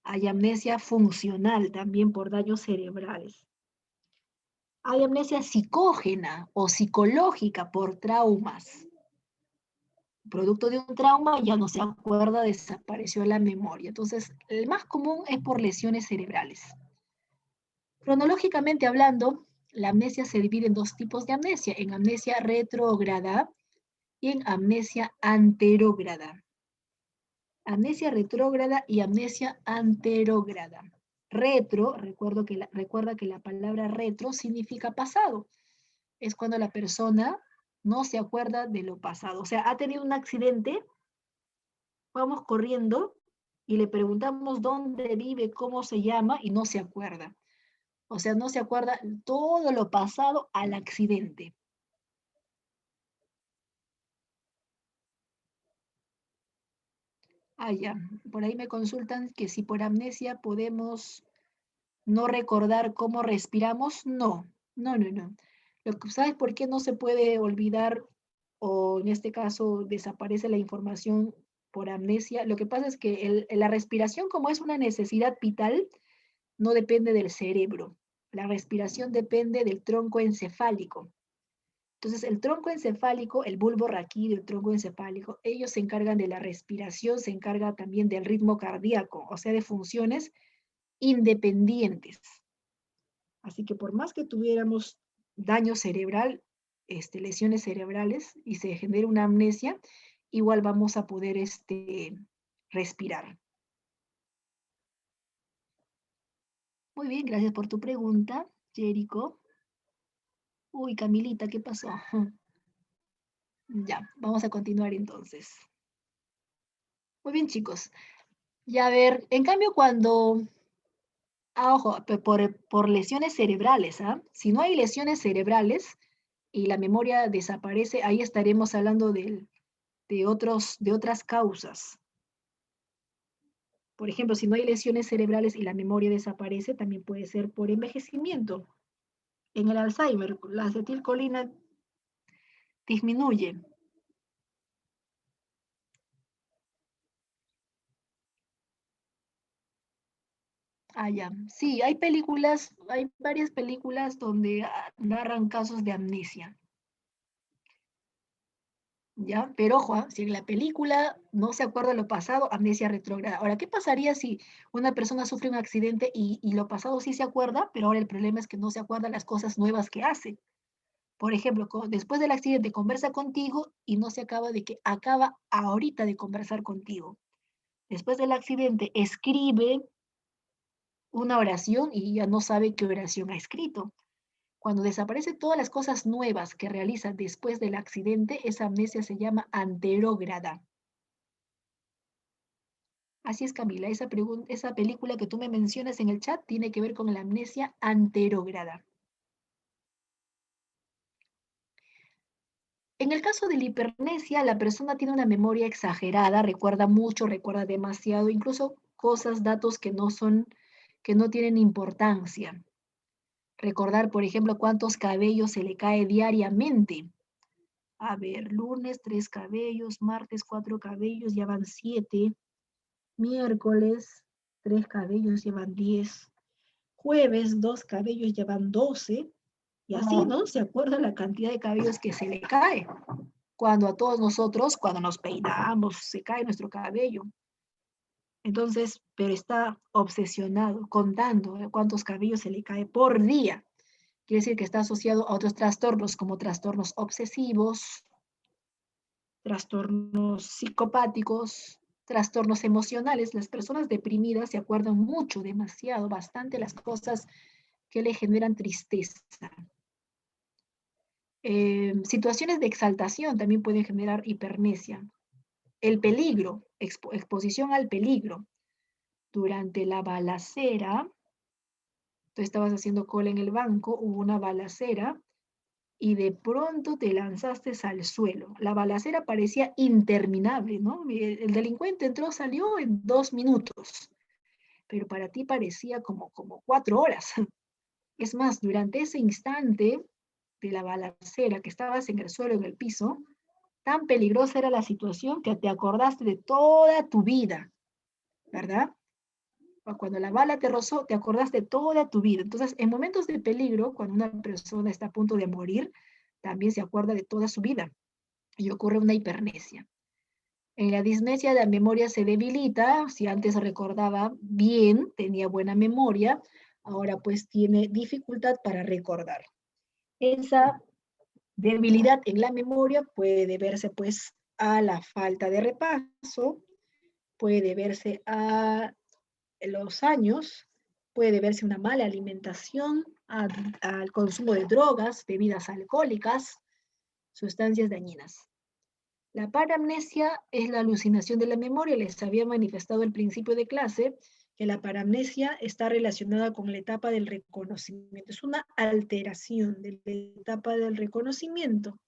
Hay amnesia funcional también por daños cerebrales. Hay amnesia psicógena o psicológica por traumas. Producto de un trauma ya no se acuerda, desapareció la memoria. Entonces, el más común es por lesiones cerebrales. Cronológicamente hablando, la amnesia se divide en dos tipos de amnesia, en amnesia retrógrada y en amnesia anterógrada. Amnesia retrógrada y amnesia anterógrada. Recuerda que la palabra retro significa pasado. es cuando la persona no se acuerda de lo pasado. O sea, ha tenido un accidente, vamos corriendo y le preguntamos dónde vive, cómo se llama y no se acuerda. O sea, no se acuerda todo lo pasado al accidente. Ah, ya. Por ahí me consultan que si por amnesia podemos no recordar cómo respiramos. No, no, no, no. ¿Sabes por qué no se puede olvidar o en este caso desaparece la información por amnesia? Lo que pasa es que la respiración, como es una necesidad vital, no depende del cerebro. La respiración depende del tronco encefálico. Entonces, el tronco encefálico, el bulbo raquídeo, el tronco encefálico, ellos se encargan de la respiración, se encarga también del ritmo cardíaco, o sea, de funciones independientes. Así que por más que tuviéramos daño cerebral, lesiones cerebrales y se genere una amnesia, igual vamos a poder respirar. Muy bien, gracias por tu pregunta, Jerico. Uy, Camilita, ¿qué pasó? Ya, vamos a continuar entonces. Muy bien, chicos. Ya a ver, en cambio cuando, ojo, por lesiones cerebrales, ¿ah? Si no hay lesiones cerebrales y la memoria desaparece, ahí estaremos hablando de otras causas. Por ejemplo, si no hay lesiones cerebrales y la memoria desaparece, también puede ser por envejecimiento. En el Alzheimer, la acetilcolina disminuye. Ah, ya. Sí, hay varias películas donde narran casos de amnesia. ¿Ya? Pero ojo, si en la película no se acuerda lo pasado, amnesia retrógrada. Ahora, ¿qué pasaría si una persona sufre un accidente y lo pasado sí se acuerda, pero ahora el problema es que no se acuerda las cosas nuevas que hace? Por ejemplo, después del accidente conversa contigo y no se acaba de que acaba ahorita de conversar contigo. Después del accidente escribe una oración y ya no sabe qué oración ha escrito. Cuando desaparecen todas las cosas nuevas que realiza después del accidente, esa amnesia se llama anterógrada. Así es, Camila, esa película que tú me mencionas en el chat tiene que ver con la amnesia anterógrada. En el caso de la hipermnesia, la persona tiene una memoria exagerada, recuerda mucho, recuerda demasiado, incluso cosas, datos que no tienen importancia. Recordar, por ejemplo, cuántos cabellos se le cae diariamente. A ver, lunes 3 cabellos, martes 4 cabellos, ya van 7. Miércoles 3 cabellos, llevan 10. Jueves 2 cabellos, llevan 12. Y así, ¿no? Se acuerda la cantidad de cabellos que se le cae. Cuando a todos nosotros, cuando nos peinamos, se cae nuestro cabello. Entonces, pero está obsesionado, contando cuántos cabellos se le cae por día. Quiere decir que está asociado a otros trastornos como trastornos obsesivos, trastornos psicopáticos, trastornos emocionales. Las personas deprimidas se acuerdan mucho, demasiado, bastante las cosas que le generan tristeza. Situaciones de exaltación también pueden generar hipermnesia. El peligro, exposición al peligro. Durante la balacera, tú estabas haciendo cola en el banco, hubo una balacera y de pronto te lanzaste al suelo. La balacera parecía interminable, ¿no? El delincuente entró, salió en 2 minutos, pero para ti parecía como 4 horas. Es más, durante ese instante de la balacera que estabas en el suelo, en el piso, tan peligrosa era la situación que te acordaste de toda tu vida, ¿verdad? Cuando la bala te rozó, te acordaste de toda tu vida. Entonces, en momentos de peligro, cuando una persona está a punto de morir, también se acuerda de toda su vida y ocurre una hipermnesia. En la dismnesia la memoria se debilita, si antes recordaba bien, tenía buena memoria, ahora pues tiene dificultad para recordar. Esa debilidad en la memoria puede deberse pues a la falta de repaso, puede deberse a los años, puede deberse a una mala alimentación, al consumo de drogas, bebidas alcohólicas, sustancias dañinas. La paramnesia es la alucinación de la memoria. Les había manifestado al principio de clase que la paramnesia está relacionada con la etapa del reconocimiento. Es una alteración de la etapa del reconocimiento.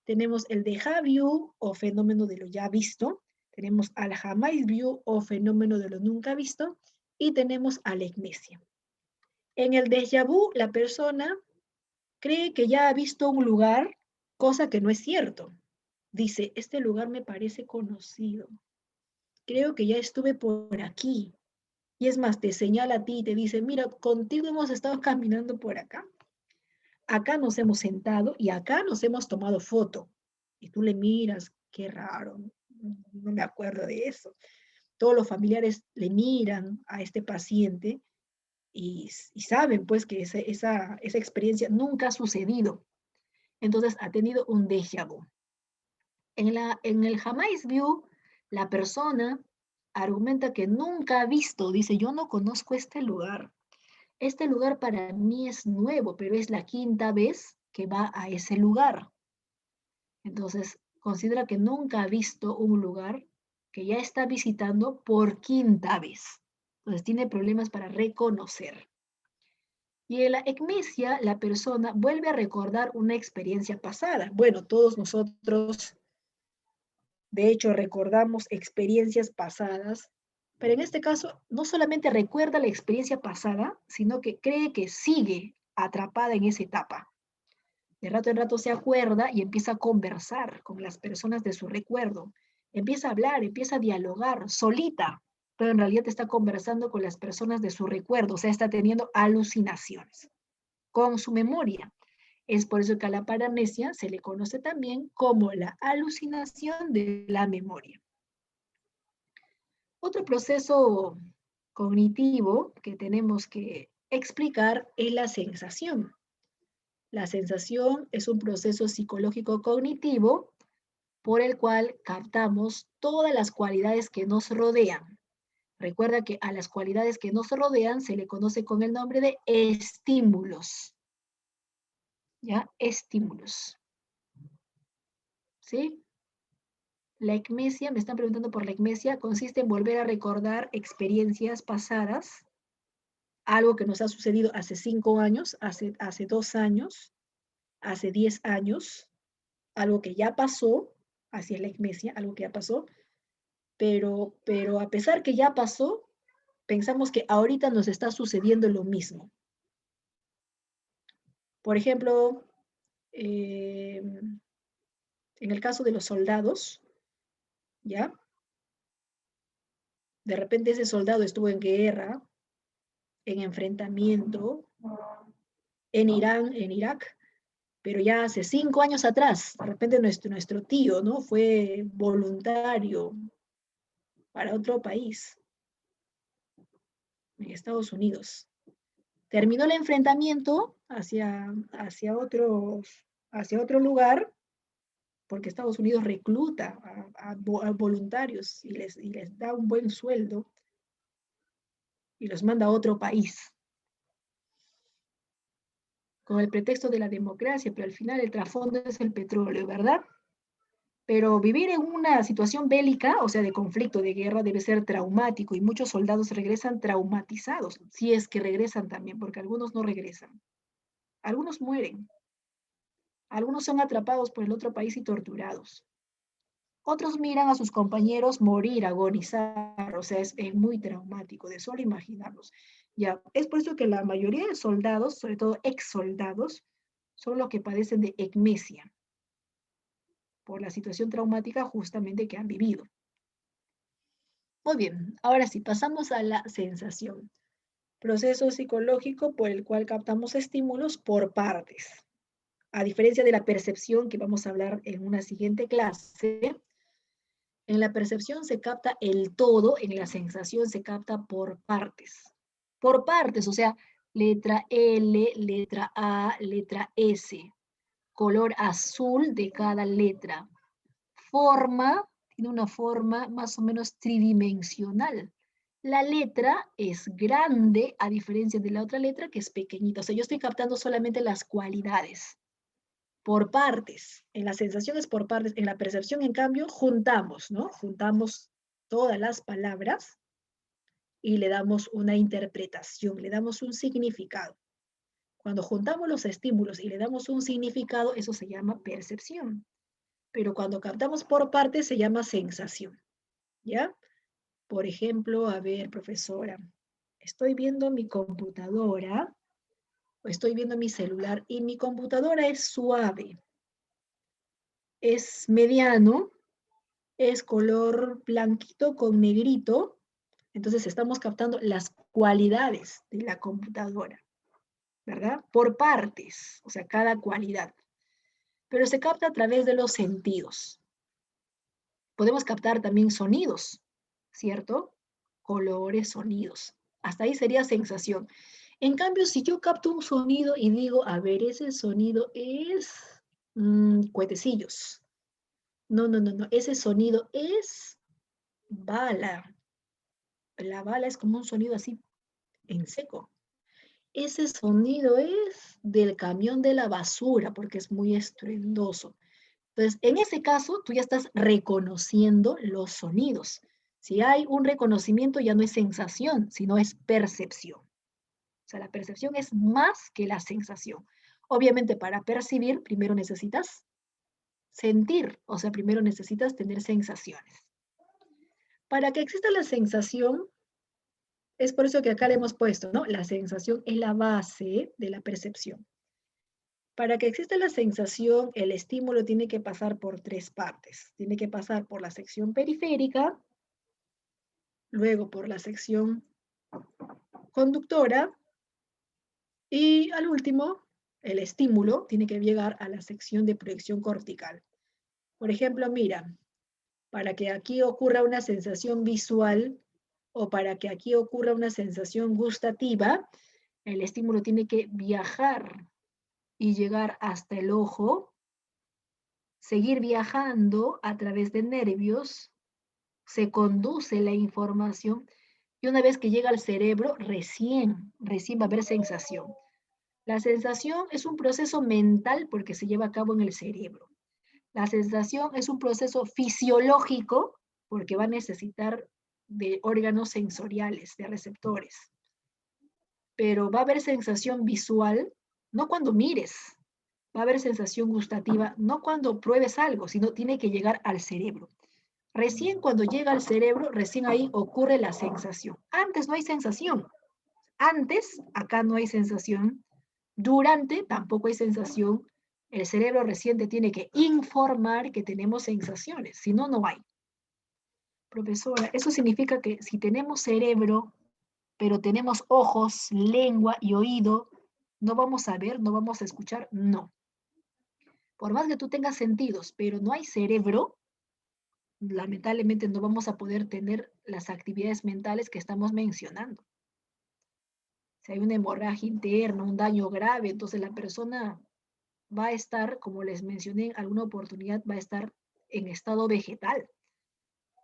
Tenemos el déjà vu o fenómeno de lo ya visto. Tenemos al jamais vu o fenómeno de lo nunca visto. Y tenemos a la amnesia. En el déjà vu, la persona cree que ya ha visto un lugar, cosa que no es cierto. Dice, este lugar me parece conocido. Creo que ya estuve por aquí. Y es más, te señala a ti y te dice, mira, contigo hemos estado caminando por acá. Acá nos hemos sentado y acá nos hemos tomado foto. Y tú le miras, qué raro, no me acuerdo de eso. Todos los familiares le miran a este paciente y saben pues que esa experiencia nunca ha sucedido. Entonces ha tenido un déjà vu. En el jamais vu, la persona argumenta que nunca ha visto, dice, yo no conozco este lugar. Este lugar para mí es nuevo, pero es la quinta vez que va a ese lugar. Entonces, considera que nunca ha visto un lugar que ya está visitando por quinta vez. Entonces, tiene problemas para reconocer. Y en la ecmesia, la persona vuelve a recordar una experiencia pasada. Bueno, todos nosotros, de hecho, recordamos experiencias pasadas, pero en este caso, no solamente recuerda la experiencia pasada, sino que cree que sigue atrapada en esa etapa. De rato en rato se acuerda y empieza a conversar con las personas de su recuerdo. Empieza a hablar, empieza a dialogar solita, pero en realidad está conversando con las personas de su recuerdo, o sea, está teniendo alucinaciones con su memoria. Es por eso que a la paramnesia se le conoce también como la alucinación de la memoria. Otro proceso cognitivo que tenemos que explicar es la sensación. La sensación es un proceso psicológico cognitivo por el cual captamos todas las cualidades que nos rodean. Recuerda que a las cualidades que nos rodean se le conoce con el nombre de estímulos. ¿Ya? Estímulos. ¿Sí? La ecmesia, me están preguntando por la ecmesia, consiste en volver a recordar experiencias pasadas, algo que nos ha sucedido hace 5 años, hace 2 años, hace 10 años, algo que ya pasó, así es la ecmesia, algo que ya pasó, pero a pesar que ya pasó, pensamos que ahorita nos está sucediendo lo mismo. Por ejemplo, en el caso de los soldados, ¿ya? De repente ese soldado estuvo en guerra, en enfrentamiento, en Irán, en Irak, pero ya hace 5 años atrás, de repente nuestro tío, ¿no? Fue voluntario para otro país, en Estados Unidos. Terminó el enfrentamiento hacia otro lugar, porque Estados Unidos recluta a voluntarios y les da un buen sueldo y los manda a otro país con el pretexto de la democracia, pero al final el trasfondo es el petróleo, ¿verdad? Pero vivir en una situación bélica, o sea, de conflicto, de guerra, debe ser traumático y muchos soldados regresan traumatizados, si es que regresan también, porque algunos no regresan. Algunos mueren, algunos son atrapados por el otro país y torturados. Otros miran a sus compañeros morir, agonizar, o sea, es muy traumático de solo imaginarlos. Ya, es por eso que la mayoría de soldados, sobre todo ex soldados, son los que padecen de ecmesia, por la situación traumática justamente que han vivido. Muy bien, ahora sí, pasamos a la sensación. Proceso psicológico por el cual captamos estímulos por partes. A diferencia de la percepción que vamos a hablar en una siguiente clase, en la percepción se capta el todo, en la sensación se capta por partes. Por partes, o sea, letra L, letra A, letra S, color azul de cada letra. Forma, tiene una forma más o menos tridimensional. La letra es grande a diferencia de la otra letra que es pequeñita. O sea, yo estoy captando solamente las cualidades por partes. En la sensación es por partes. En la percepción, en cambio, juntamos, ¿no? Juntamos todas las palabras y le damos una interpretación, le damos un significado. Cuando juntamos los estímulos y le damos un significado, eso se llama percepción. Pero cuando captamos por partes se llama sensación, ¿ya? Por ejemplo, a ver, profesora, estoy viendo mi computadora o estoy viendo mi celular y mi computadora es suave, es mediano, es color blanquito con negrito. Entonces estamos captando las cualidades de la computadora, ¿verdad? Por partes, o sea, cada cualidad. Pero se capta a través de los sentidos. Podemos captar también sonidos, ¿cierto? Colores, sonidos. Hasta ahí sería sensación. En cambio, si yo capto un sonido y digo, a ver, ese sonido es cuetecillos. No, no, no, no. Ese sonido es bala. La bala es como un sonido así en seco. Ese sonido es del camión de la basura porque es muy estruendoso. Entonces, en ese caso, tú ya estás reconociendo los sonidos. Si hay un reconocimiento, ya no es sensación, sino es percepción. O sea, la percepción es más que la sensación. Obviamente, para percibir, primero necesitas sentir, o sea, primero necesitas tener sensaciones. Para que exista la sensación, es por eso que acá le hemos puesto, ¿no? La sensación es la base de la percepción. Para que exista la sensación, el estímulo tiene que pasar por tres partes. Tiene que pasar por la sección periférica, luego por la sección conductora y al último, el estímulo tiene que llegar a la sección de proyección cortical. Por ejemplo, mira, para que aquí ocurra una sensación visual o para que aquí ocurra una sensación gustativa, el estímulo tiene que viajar y llegar hasta el ojo, seguir viajando a través de nervios, se conduce la información y una vez que llega al cerebro, recién va a haber sensación. La sensación es un proceso mental porque se lleva a cabo en el cerebro. La sensación es un proceso fisiológico porque va a necesitar de órganos sensoriales, de receptores. Pero va a haber sensación visual, no cuando mires, va a haber sensación gustativa, no cuando pruebes algo, sino tiene que llegar al cerebro. Recién cuando llega al cerebro, recién ahí ocurre la sensación. Antes no hay sensación. Antes, acá no hay sensación. Durante, tampoco hay sensación. El cerebro recién te tiene que informar que tenemos sensaciones, si no, no hay. Profesora, eso significa que si tenemos cerebro, pero tenemos ojos, lengua y oído, no vamos a ver, no vamos a escuchar, no. Por más que tú tengas sentidos, pero no hay cerebro, lamentablemente no vamos a poder tener las actividades mentales que estamos mencionando. Si hay una hemorragia interna, un daño grave, entonces la persona va a estar, como les mencioné en alguna oportunidad, va a estar en estado vegetal.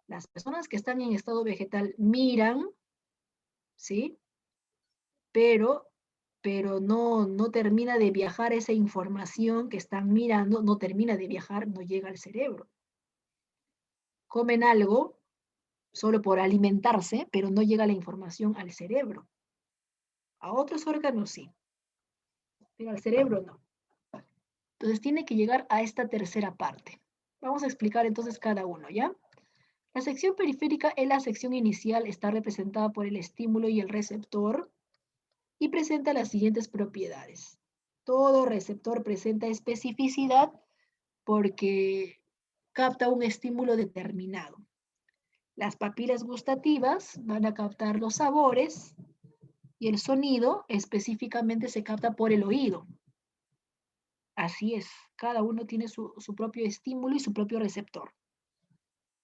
Las personas que están en estado vegetal miran, ¿sí? Pero, pero no termina de viajar esa información que están mirando, no termina de viajar, no llega al cerebro. Comen algo solo por alimentarse, pero no llega la información al cerebro. A otros órganos sí, pero al cerebro no. Entonces tiene que llegar a esta tercera parte. Vamos a explicar entonces cada uno, ¿ya? La sección periférica es la sección inicial, está representada por el estímulo y el receptor y presenta las siguientes propiedades. Todo receptor presenta especificidad porque capta un estímulo determinado. Las papilas gustativas van a captar los sabores y el sonido específicamente se capta por el oído. Así es, cada uno tiene su propio estímulo y su propio receptor.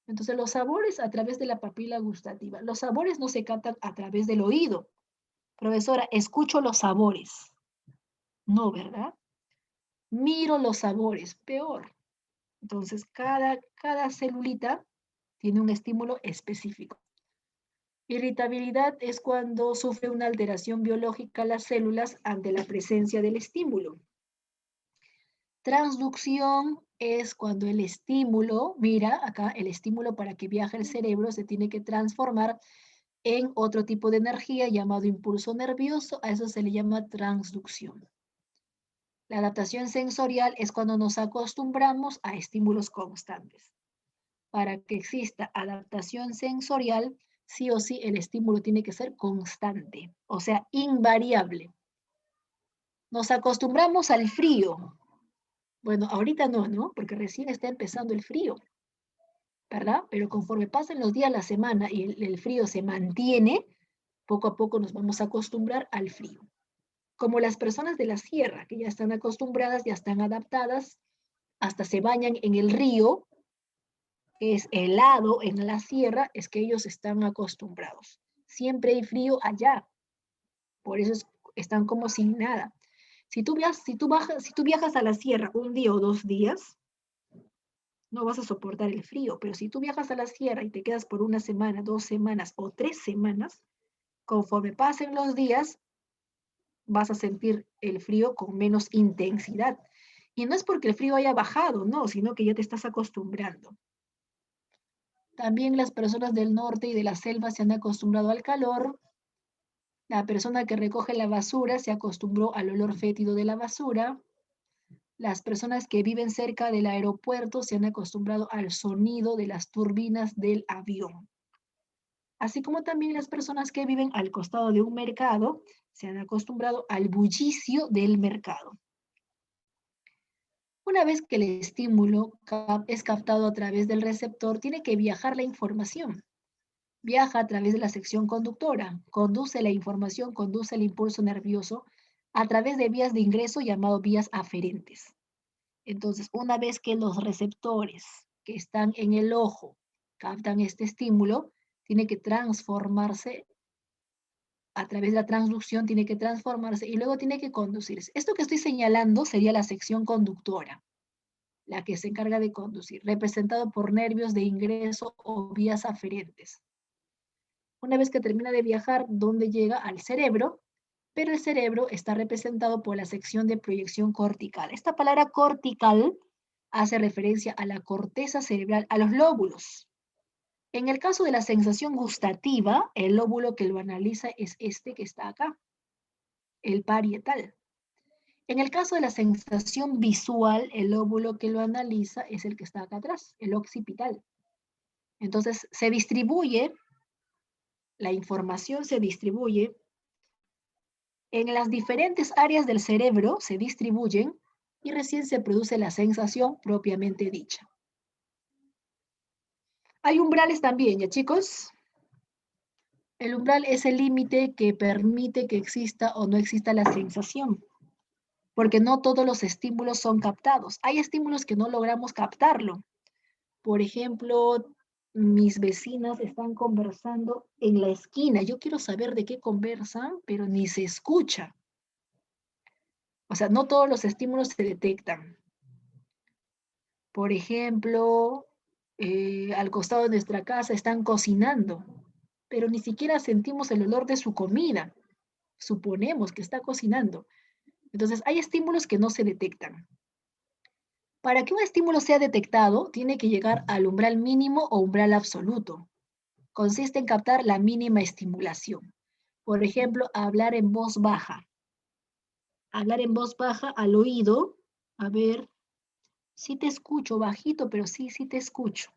Entonces, los sabores a través de la papila gustativa. Los sabores no se captan a través del oído. Profesora, escucho los sabores. No, ¿verdad? Miro los sabores, peor. Entonces, cada celulita tiene un estímulo específico. Irritabilidad es cuando sufre una alteración biológica las células ante la presencia del estímulo. Transducción es cuando el estímulo, mira acá, el estímulo para que viaje el cerebro se tiene que transformar en otro tipo de energía llamado impulso nervioso, a eso se le llama transducción. La adaptación sensorial es cuando nos acostumbramos a estímulos constantes. Para que exista adaptación sensorial, sí o sí el estímulo tiene que ser constante, o sea, invariable. Nos acostumbramos al frío. Bueno, ahorita no, ¿no? Porque recién está empezando el frío, ¿verdad? Pero conforme pasen los días, la semana y el frío se mantiene, poco a poco nos vamos a acostumbrar al frío. Como las personas de la sierra, que ya están acostumbradas, ya están adaptadas, hasta se bañan en el río, que es helado en la sierra, es que ellos están acostumbrados. Siempre hay frío allá, por eso están como sin nada. Si tú viajas a la sierra un día o 2 días, no vas a soportar el frío, pero si tú viajas a la sierra y te quedas por una semana, 2 semanas o 3 semanas, conforme pasen los días, vas a sentir el frío con menos intensidad. Y no es porque el frío haya bajado, no, sino que ya te estás acostumbrando. También las personas del norte y de la selva se han acostumbrado al calor. La persona que recoge la basura se acostumbró al olor fétido de la basura. Las personas que viven cerca del aeropuerto se han acostumbrado al sonido de las turbinas del avión. Así como también las personas que viven al costado de un mercado se han acostumbrado al bullicio del mercado. Una vez que el estímulo es captado a través del receptor, tiene que viajar la información. Viaja a través de la sección conductora, conduce la información, conduce el impulso nervioso a través de vías de ingreso llamado vías aferentes. Entonces, una vez que los receptores que están en el ojo captan este estímulo, tiene que transformarse a través de la transducción, tiene que transformarse y luego tiene que conducirse. Esto que estoy señalando sería la sección conductora, la que se encarga de conducir, representado por nervios de ingreso o vías aferentes. Una vez que termina de viajar, ¿dónde llega? Al cerebro, pero el cerebro está representado por la sección de proyección cortical. Esta palabra cortical hace referencia a la corteza cerebral, a los lóbulos. En el caso de la sensación gustativa, el lóbulo que lo analiza es este que está acá, el parietal. En el caso de la sensación visual, el lóbulo que lo analiza es el que está acá atrás, el occipital. Entonces, la información se distribuye en las diferentes áreas del cerebro, se distribuyen y recién se produce la sensación propiamente dicha. Hay umbrales también, ¿ya chicos? El umbral es el límite que permite que exista o no exista la sensación, porque no todos los estímulos son captados. Hay estímulos que no logramos captarlo. Por ejemplo, mis vecinas están conversando en la esquina. Yo quiero saber de qué conversan, pero ni se escucha. O sea, no todos los estímulos se detectan. Por ejemplo, al costado de nuestra casa están cocinando, pero ni siquiera sentimos el olor de su comida. Suponemos que está cocinando. Entonces, hay estímulos que no se detectan. Para que un estímulo sea detectado, tiene que llegar al umbral mínimo o umbral absoluto. Consiste en captar la mínima estimulación. Por ejemplo, hablar en voz baja. Hablar en voz baja al oído. A ver, sí te escucho, bajito, pero sí, sí te escucho.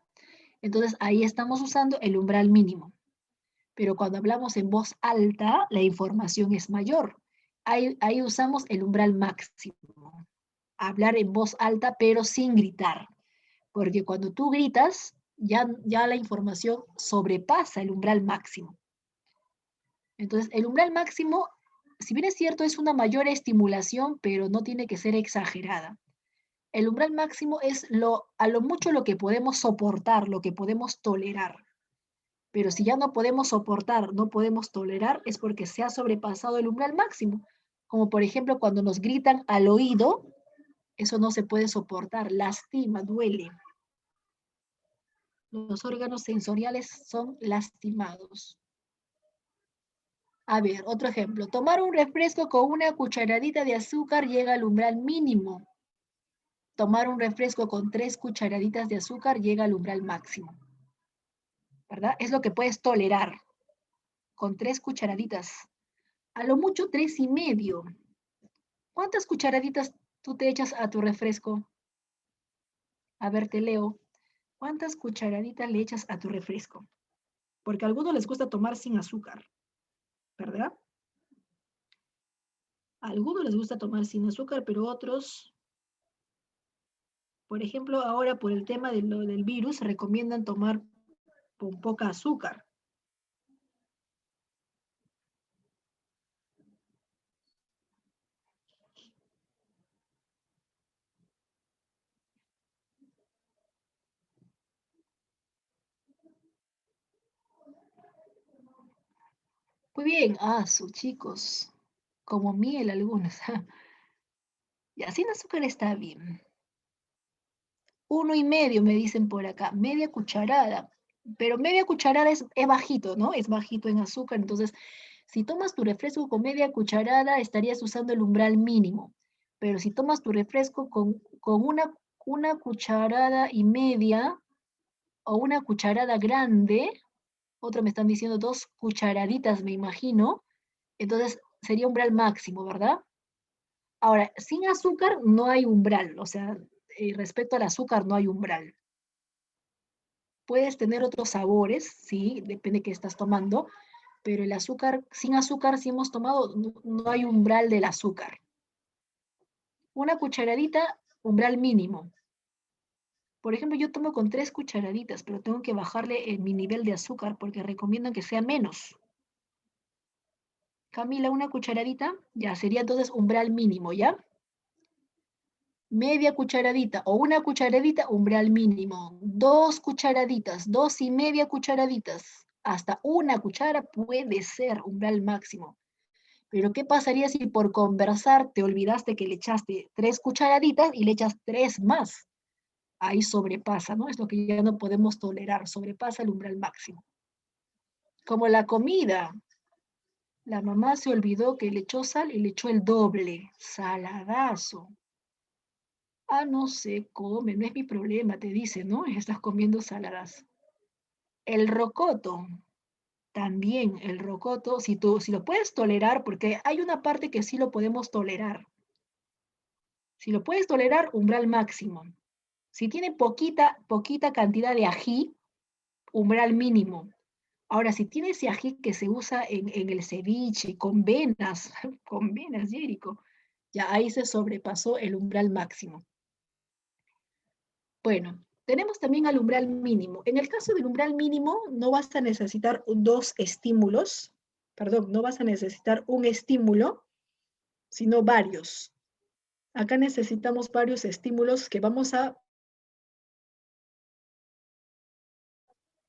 Entonces, ahí estamos usando el umbral mínimo. Pero cuando hablamos en voz alta, la información es mayor. Ahí usamos el umbral máximo. Hablar en voz alta, pero sin gritar. Porque cuando tú gritas, ya la información sobrepasa el umbral máximo. Entonces, el umbral máximo, si bien es cierto, es una mayor estimulación, pero no tiene que ser exagerada. El umbral máximo es a lo mucho lo que podemos soportar, lo que podemos tolerar. Pero si ya no podemos soportar, no podemos tolerar, es porque se ha sobrepasado el umbral máximo. Como por ejemplo cuando nos gritan al oído, eso no se puede soportar, lastima, duele. Los órganos sensoriales son lastimados. A ver, otro ejemplo. Tomar un refresco con una cucharadita de azúcar llega al umbral mínimo. Tomar un refresco con 3 cucharaditas de azúcar llega al umbral máximo. ¿Verdad? Es lo que puedes tolerar con 3 cucharaditas. A lo mucho 3,5. ¿Cuántas cucharaditas tú te echas a tu refresco? A ver, te leo. ¿Cuántas cucharaditas le echas a tu refresco? Porque a algunos les gusta tomar sin azúcar, ¿verdad? A algunos les gusta tomar sin azúcar, pero otros, por ejemplo, ahora por el tema del virus, recomiendan tomar con poca azúcar. Muy bien, sus chicos, como miel algunos. Ya, sin azúcar está bien. 1,5 me dicen por acá, media cucharada. Pero media cucharada es bajito, ¿no? Es bajito en azúcar. Entonces, si tomas tu refresco con media cucharada, estarías usando el umbral mínimo. Pero si tomas tu refresco con una cucharada y media o una cucharada grande, otro me están diciendo 2 cucharaditas, me imagino, entonces sería umbral máximo, ¿verdad? Ahora, sin azúcar no hay umbral, o sea, respecto al azúcar no hay umbral. Puedes tener otros sabores, sí, depende de qué estás tomando, pero el azúcar, si hemos tomado, no hay umbral del azúcar. Una cucharadita, umbral mínimo. Por ejemplo, yo tomo con 3 cucharaditas, pero tengo que bajarle mi nivel de azúcar porque recomiendan que sea menos. Camila, una cucharadita, ya sería entonces umbral mínimo, ¿ya? Media cucharadita o una cucharadita, umbral mínimo. 2 cucharaditas, 2,5 cucharaditas, hasta una cuchara puede ser umbral máximo. Pero ¿qué pasaría si por conversar te olvidaste que le echaste 3 cucharaditas y le echas 3 más? Ahí sobrepasa, ¿no? Es lo que ya no podemos tolerar, sobrepasa el umbral máximo. Como la comida, la mamá se olvidó que le echó sal y le echó el doble, saladazo. No sé, come, no es mi problema, te dice, ¿no? Estás comiendo saladas. El rocoto, también el rocoto, si lo puedes tolerar, porque hay una parte que sí lo podemos tolerar. Si lo puedes tolerar, umbral máximo. Si tiene poquita cantidad de ají, umbral mínimo. Ahora, si tiene ese ají que se usa en el ceviche, con venas, con venas, Jerico, ya ahí se sobrepasó el umbral máximo. Bueno, tenemos también al umbral mínimo. En el caso del umbral mínimo, no vas a necesitar 2 estímulos, perdón, no vas a necesitar un estímulo, sino varios. Acá necesitamos varios estímulos que vamos a...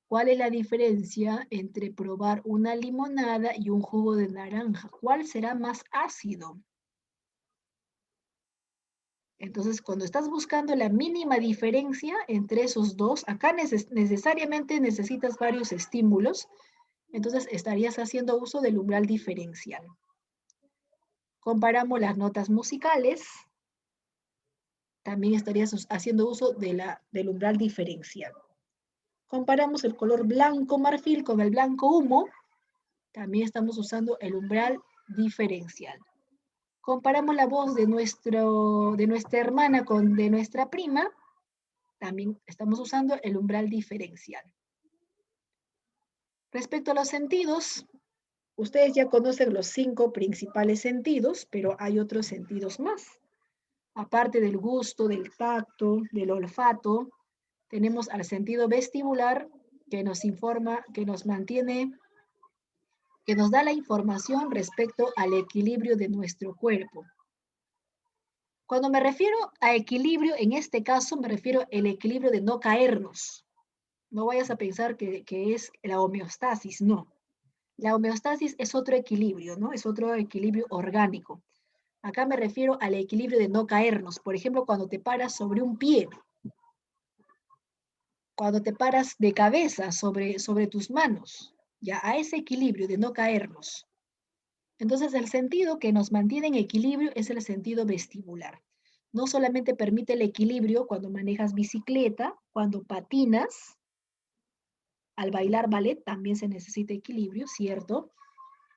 ¿Cuál es la diferencia entre probar una limonada y un jugo de naranja? ¿Cuál será más ácido? Entonces, cuando estás buscando la mínima diferencia entre esos dos, acá necesariamente necesitas varios estímulos, entonces estarías haciendo uso del umbral diferencial. Comparamos las notas musicales, también estarías haciendo uso del umbral diferencial. Comparamos el color blanco marfil con el blanco humo, también estamos usando el umbral diferencial. Comparamos la voz de nuestra hermana con de nuestra prima, también estamos usando el umbral diferencial. Respecto a los sentidos, ustedes ya conocen los 5 principales sentidos, pero hay otros sentidos más. Aparte del gusto, del tacto, del olfato, tenemos al sentido vestibular que nos informa, que nos mantiene, que nos da la información respecto al equilibrio de nuestro cuerpo. Cuando me refiero a equilibrio, en este caso me refiero al equilibrio de no caernos. No vayas a pensar que es la homeostasis, no. La homeostasis es otro equilibrio, ¿no? Es otro equilibrio orgánico. Acá me refiero al equilibrio de no caernos. Por ejemplo, cuando te paras sobre un pie, cuando te paras de cabeza sobre tus manos, ya a ese equilibrio de no caernos. Entonces, el sentido que nos mantiene en equilibrio es el sentido vestibular. No solamente permite el equilibrio cuando manejas bicicleta, cuando patinas, al bailar ballet también se necesita equilibrio, ¿cierto?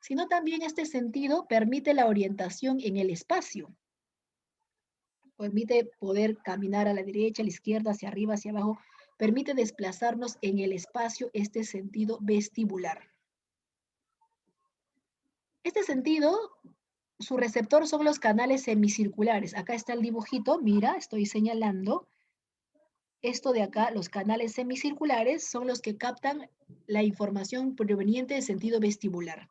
Sino también este sentido permite la orientación en el espacio. Permite poder caminar a la derecha, a la izquierda, hacia arriba, hacia abajo. Permite desplazarnos en el espacio, este sentido vestibular. Este sentido, su receptor son los canales semicirculares. Acá está el dibujito, mira, estoy señalando. Esto de acá, los canales semicirculares, son los que captan la información proveniente del sentido vestibular.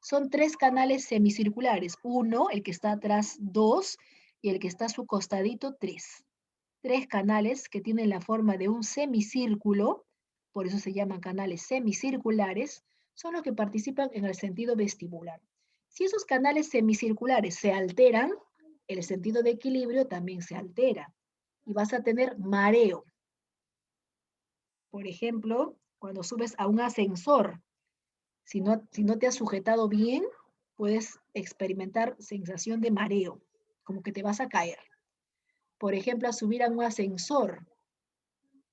Son 3 canales semicirculares. Uno, el que está atrás, 2, y el que está a su costadito, 3. 3 canales que tienen la forma de un semicírculo, por eso se llaman canales semicirculares, son los que participan en el sentido vestibular. Si esos canales semicirculares se alteran, el sentido de equilibrio también se altera y vas a tener mareo. Por ejemplo, cuando subes a un ascensor, si no te has sujetado bien, puedes experimentar sensación de mareo, como que te vas a caer. Por ejemplo, a subir a un ascensor,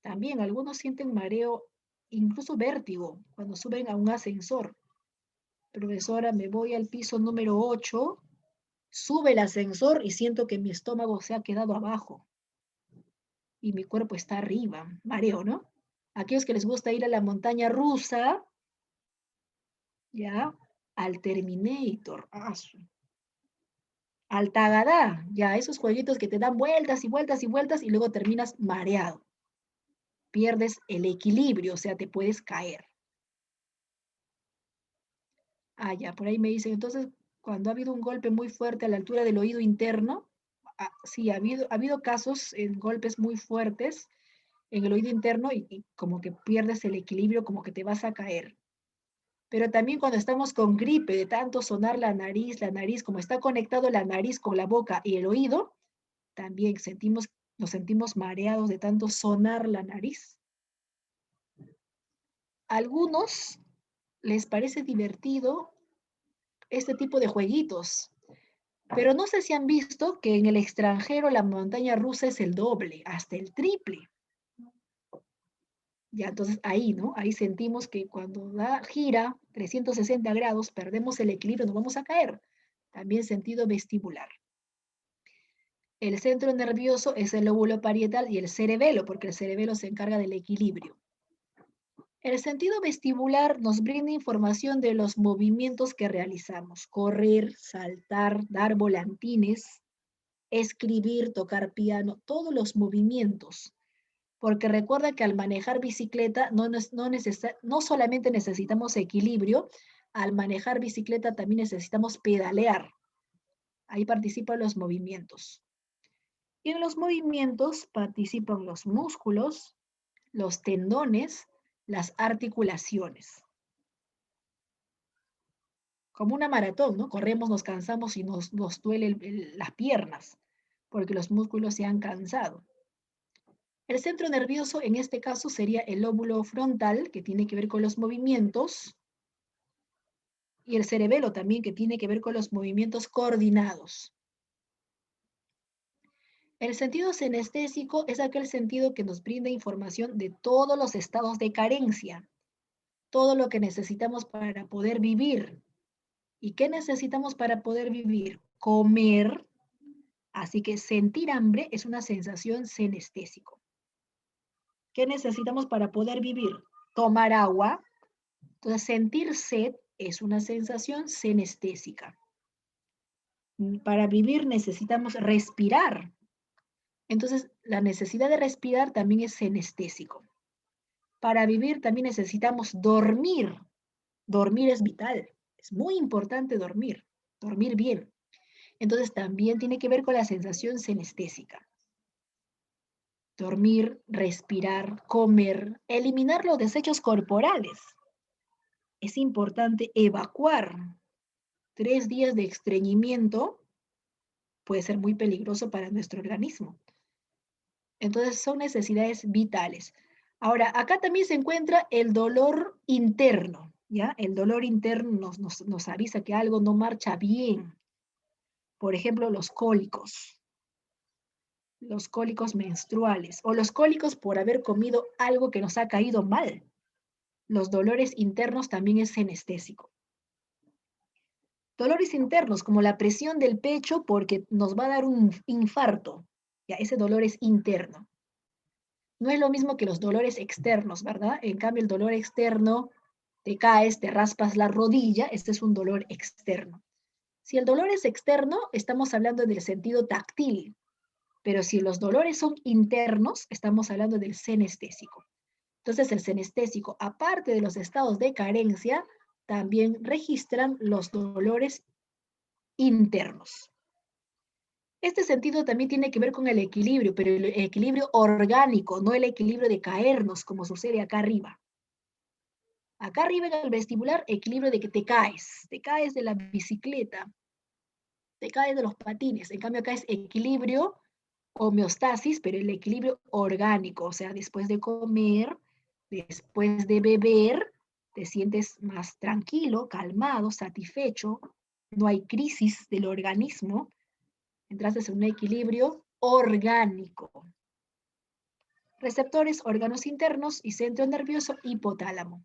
también algunos sienten mareo, incluso vértigo, cuando suben a un ascensor. Profesora, me voy al piso número 8, sube el ascensor y siento que mi estómago se ha quedado abajo y mi cuerpo está arriba. Mareo, ¿no? Aquellos que les gusta ir a la montaña rusa, ya, al Terminator, al Tagadá, ya, esos jueguitos que te dan vueltas y vueltas y vueltas y luego terminas mareado. Pierdes el equilibrio, o sea, te puedes caer. Ya, por ahí me dicen, entonces, cuando ha habido un golpe muy fuerte a la altura del oído interno, sí, ha habido casos en golpes muy fuertes en el oído interno y como que pierdes el equilibrio, como que te vas a caer. Pero también cuando estamos con gripe, de tanto sonar la nariz, como está conectado la nariz con la boca y el oído, también nos sentimos mareados de tanto sonar la nariz. A algunos les parece divertido este tipo de jueguitos, pero no sé si han visto que en el extranjero la montaña rusa es el doble, hasta el triple. Ya, entonces ahí, ¿no? Ahí sentimos que cuando da gira 360 grados, perdemos el equilibrio, nos vamos a caer. También sentido vestibular. El centro nervioso es el lóbulo parietal y el cerebelo, porque el cerebelo se encarga del equilibrio. El sentido vestibular nos brinda información de los movimientos que realizamos: correr, saltar, dar volantines, escribir, tocar piano, todos los movimientos. Porque recuerda que al manejar bicicleta no solamente necesitamos equilibrio, al manejar bicicleta también necesitamos pedalear. Ahí participan los movimientos. Y en los movimientos participan los músculos, los tendones, las articulaciones. Como una maratón, ¿no? Corremos, nos cansamos y nos duele las piernas, porque los músculos se han cansado. El centro nervioso en este caso sería el lóbulo frontal, que tiene que ver con los movimientos, y el cerebelo también, que tiene que ver con los movimientos coordinados. El sentido senestésico es aquel sentido que nos brinda información de todos los estados de carencia, todo lo que necesitamos para poder vivir. ¿Y qué necesitamos para poder vivir? Comer. Así que sentir hambre es una sensación senestésico. ¿Qué necesitamos para poder vivir? Tomar agua. Entonces, sentir sed es una sensación senestésica. Para vivir necesitamos respirar. Entonces, la necesidad de respirar también es senestésico. Para vivir también necesitamos dormir. Dormir es vital. Es muy importante dormir bien. Entonces, también tiene que ver con la sensación senestésica. Dormir, respirar, comer, eliminar los desechos corporales. Es importante evacuar. 3 días de estreñimiento puede ser muy peligroso para nuestro organismo. Entonces son necesidades vitales. Ahora, acá también se encuentra el dolor interno. ¿ya? El dolor interno nos avisa que algo no marcha bien. Por ejemplo, los cólicos menstruales, o los cólicos por haber comido algo que nos ha caído mal. Los dolores internos también es senestésico. Dolores internos, como la presión del pecho porque nos va a dar un infarto. Ya, ese dolor es interno. No es lo mismo que los dolores externos, ¿verdad? En cambio, el dolor externo, te caes, te raspas la rodilla, este es un dolor externo. Si el dolor es externo, estamos hablando del sentido táctil, pero si los dolores son internos, estamos hablando del senestésico. Entonces, el senestésico, aparte de los estados de carencia, también registran los dolores internos. Este sentido también tiene que ver con el equilibrio, pero el equilibrio orgánico, no el equilibrio de caernos, como sucede acá arriba. Acá arriba en el vestibular, equilibrio de que te caes de la bicicleta, te caes de los patines. En cambio, acá es equilibrio, homeostasis, pero el equilibrio orgánico, o sea, después de comer, después de beber, te sientes más tranquilo, calmado, satisfecho, no hay crisis del organismo, entraste en un equilibrio orgánico. Receptores, órganos internos y centro nervioso hipotálamo.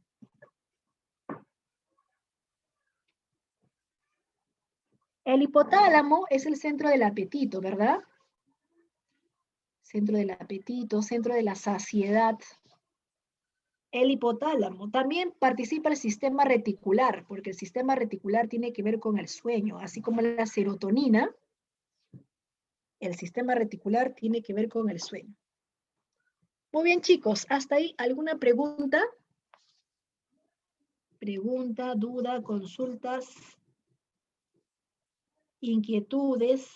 El hipotálamo es el centro del apetito, ¿verdad? Centro del apetito, centro de la saciedad. El hipotálamo. También participa el sistema reticular, porque el sistema reticular tiene que ver con el sueño, así como la serotonina. El sistema reticular tiene que ver con el sueño. Muy bien, chicos, hasta ahí, ¿alguna pregunta? Pregunta, duda, consultas, inquietudes.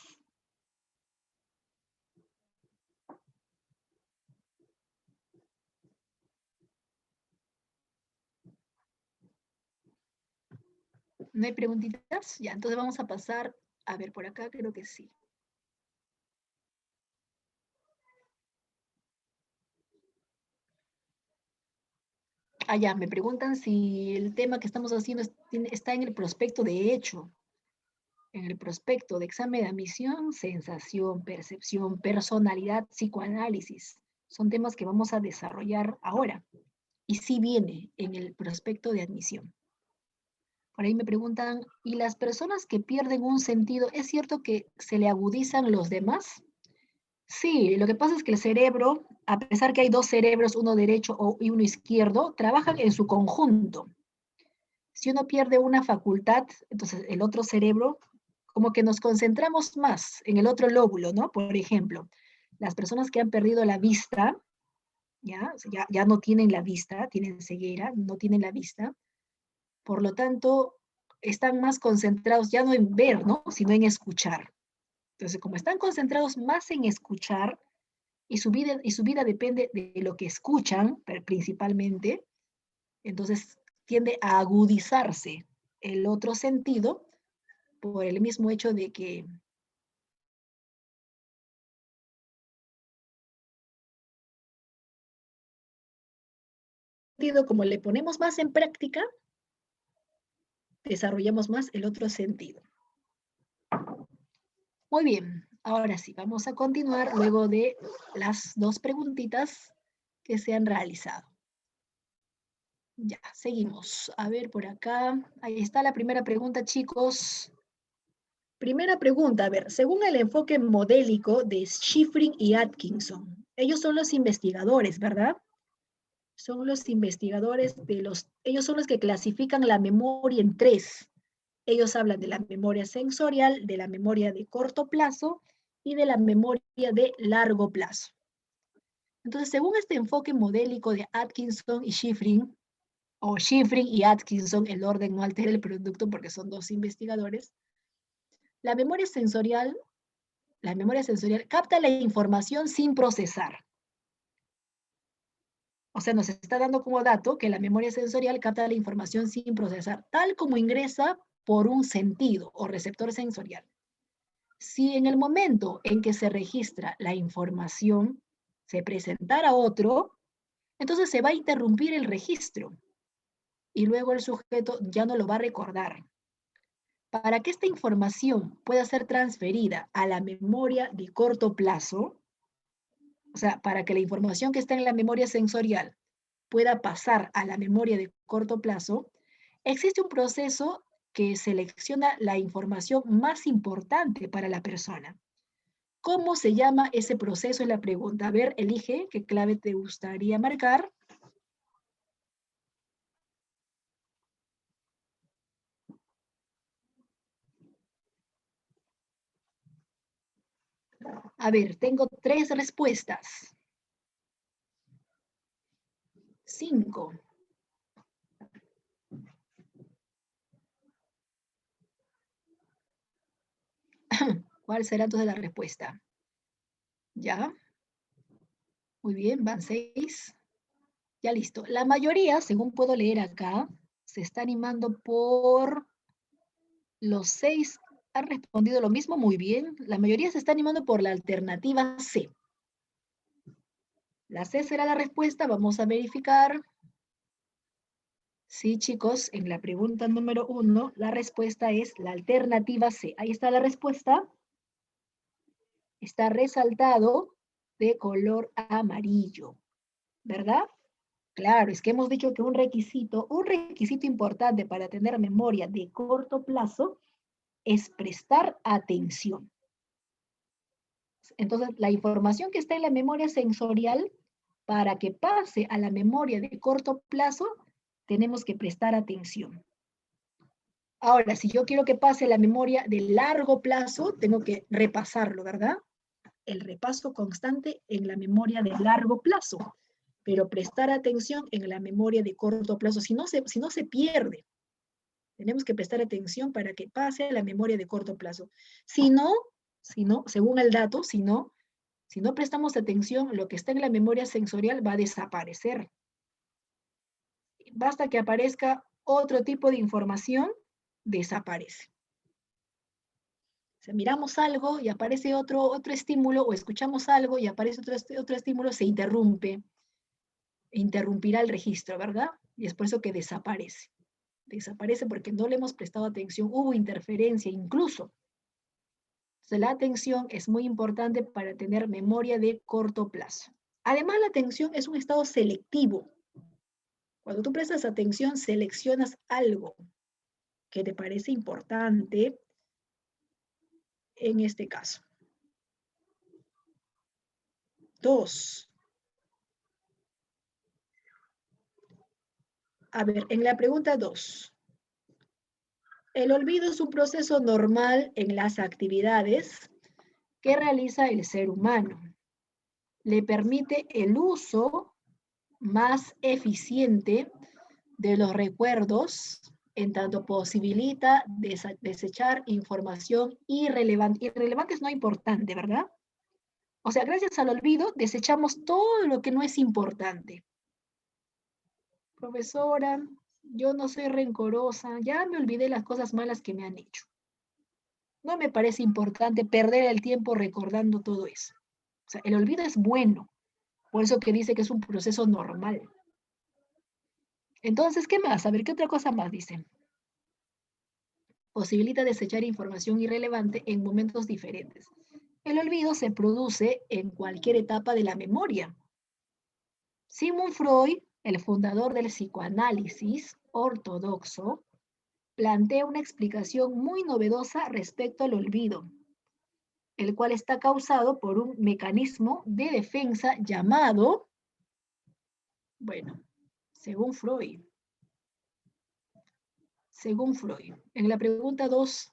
¿No hay preguntitas? Ya, entonces vamos a pasar, a ver, por acá creo que sí. Ah, ya, me preguntan si el tema que estamos haciendo está en el prospecto de hecho. En el prospecto de examen de admisión, sensación, percepción, personalidad, psicoanálisis. Son temas que vamos a desarrollar ahora. Y sí viene en el prospecto de admisión. Por ahí me preguntan, ¿y las personas que pierden un sentido, es cierto que se le agudizan los demás? Sí, lo que pasa es que el cerebro, a pesar que hay dos cerebros, uno derecho y uno izquierdo, trabajan en su conjunto. Si uno pierde una facultad, entonces el otro cerebro, como que nos concentramos más en el otro lóbulo, ¿no? Por ejemplo, las personas que han perdido la vista, ya no tienen la vista, tienen ceguera, no tienen la vista, por lo tanto, están más concentrados ya no en ver, ¿no? Sino en escuchar. Entonces, como están concentrados más en escuchar, y su vida depende de lo que escuchan principalmente, entonces tiende a agudizarse el otro sentido por el mismo hecho de que como le ponemos más en práctica, desarrollamos más el otro sentido. Muy bien, ahora sí, vamos a continuar luego de las dos preguntitas que se han realizado. Ya, seguimos. A ver, por acá. Ahí está la primera pregunta, chicos. Primera pregunta, a ver, según el enfoque modélico de Schifrin y Atkinson, ellos son los investigadores, ¿verdad? Son los investigadores ellos son los que clasifican la memoria en tres. Ellos hablan de la memoria sensorial, de la memoria de corto plazo y de la memoria de largo plazo. Entonces, según este enfoque modélico de Atkinson y Schifrin, o Schifrin y Atkinson, el orden no altera el producto porque son dos investigadores, la memoria sensorial capta la información sin procesar. O sea, nos está dando como dato que la memoria sensorial capta la información sin procesar, tal como ingresa por un sentido o receptor sensorial. Si en el momento en que se registra la información se presentara otro, entonces se va a interrumpir el registro. y luego el sujeto ya no lo va a recordar. Para que esta información pueda ser transferida a la memoria de corto plazo, o sea, para que la información que está en la memoria sensorial pueda pasar a la memoria de corto plazo, existe un proceso que selecciona la información más importante para la persona. ¿Cómo se llama ese proceso? Es la pregunta. A ver, elige qué clave te gustaría marcar. A ver, tengo 3 respuestas. 5. ¿Cuál será entonces la respuesta? ¿Ya? Muy bien, van 6. Ya listo. La mayoría, según puedo leer acá, se está animando por los 6. Han respondido lo mismo, muy bien. La mayoría se está animando por la alternativa C. La C será la respuesta. Vamos a verificar. Sí, chicos, en la pregunta número 1, la respuesta es la alternativa C. Ahí está la respuesta. Está resaltado de color amarillo, ¿verdad? Claro, es que hemos dicho que un requisito importante para tener memoria de corto plazo es prestar atención. Entonces, la información que está en la memoria sensorial, para que pase a la memoria de corto plazo, tenemos que prestar atención. Ahora, si yo quiero que pase a la memoria de largo plazo, tengo que repasarlo, ¿verdad? El repaso constante en la memoria de largo plazo, pero prestar atención en la memoria de corto plazo, si no se pierde. Tenemos que prestar atención para que pase a la memoria de corto plazo. Si no, según el dato, si no prestamos atención, lo que está en la memoria sensorial va a desaparecer. Basta que aparezca otro tipo de información, desaparece. O sea, miramos algo y aparece otro estímulo, o escuchamos algo y aparece otro estímulo, se interrumpirá el registro, ¿verdad? Y es por eso que desaparece. Desaparece porque no le hemos prestado atención, hubo interferencia incluso. Entonces, la atención es muy importante para tener memoria de corto plazo. Además, la atención es un estado selectivo. Cuando tú prestas atención, seleccionas algo que te parece importante en este caso. 2. A ver, en la pregunta 2. El olvido es un proceso normal en las actividades que realiza el ser humano. Le permite el uso más eficiente de los recuerdos, en tanto posibilita desechar información irrelevante. Irrelevante es no importante, ¿verdad? O sea, gracias al olvido desechamos todo lo que no es importante. Profesora, yo no soy rencorosa, ya me olvidé las cosas malas que me han hecho. No me parece importante perder el tiempo recordando todo eso. O sea, el olvido es bueno, por eso que dice que es un proceso normal. Entonces, ¿qué más? A ver, ¿qué otra cosa más dicen? Posibilita desechar información irrelevante en momentos diferentes. El olvido se produce en cualquier etapa de la memoria. Sigmund Freud, el fundador del psicoanálisis ortodoxo, plantea una explicación muy novedosa respecto al olvido, el cual está causado por un mecanismo de defensa llamado, bueno, según Freud, en la pregunta 2,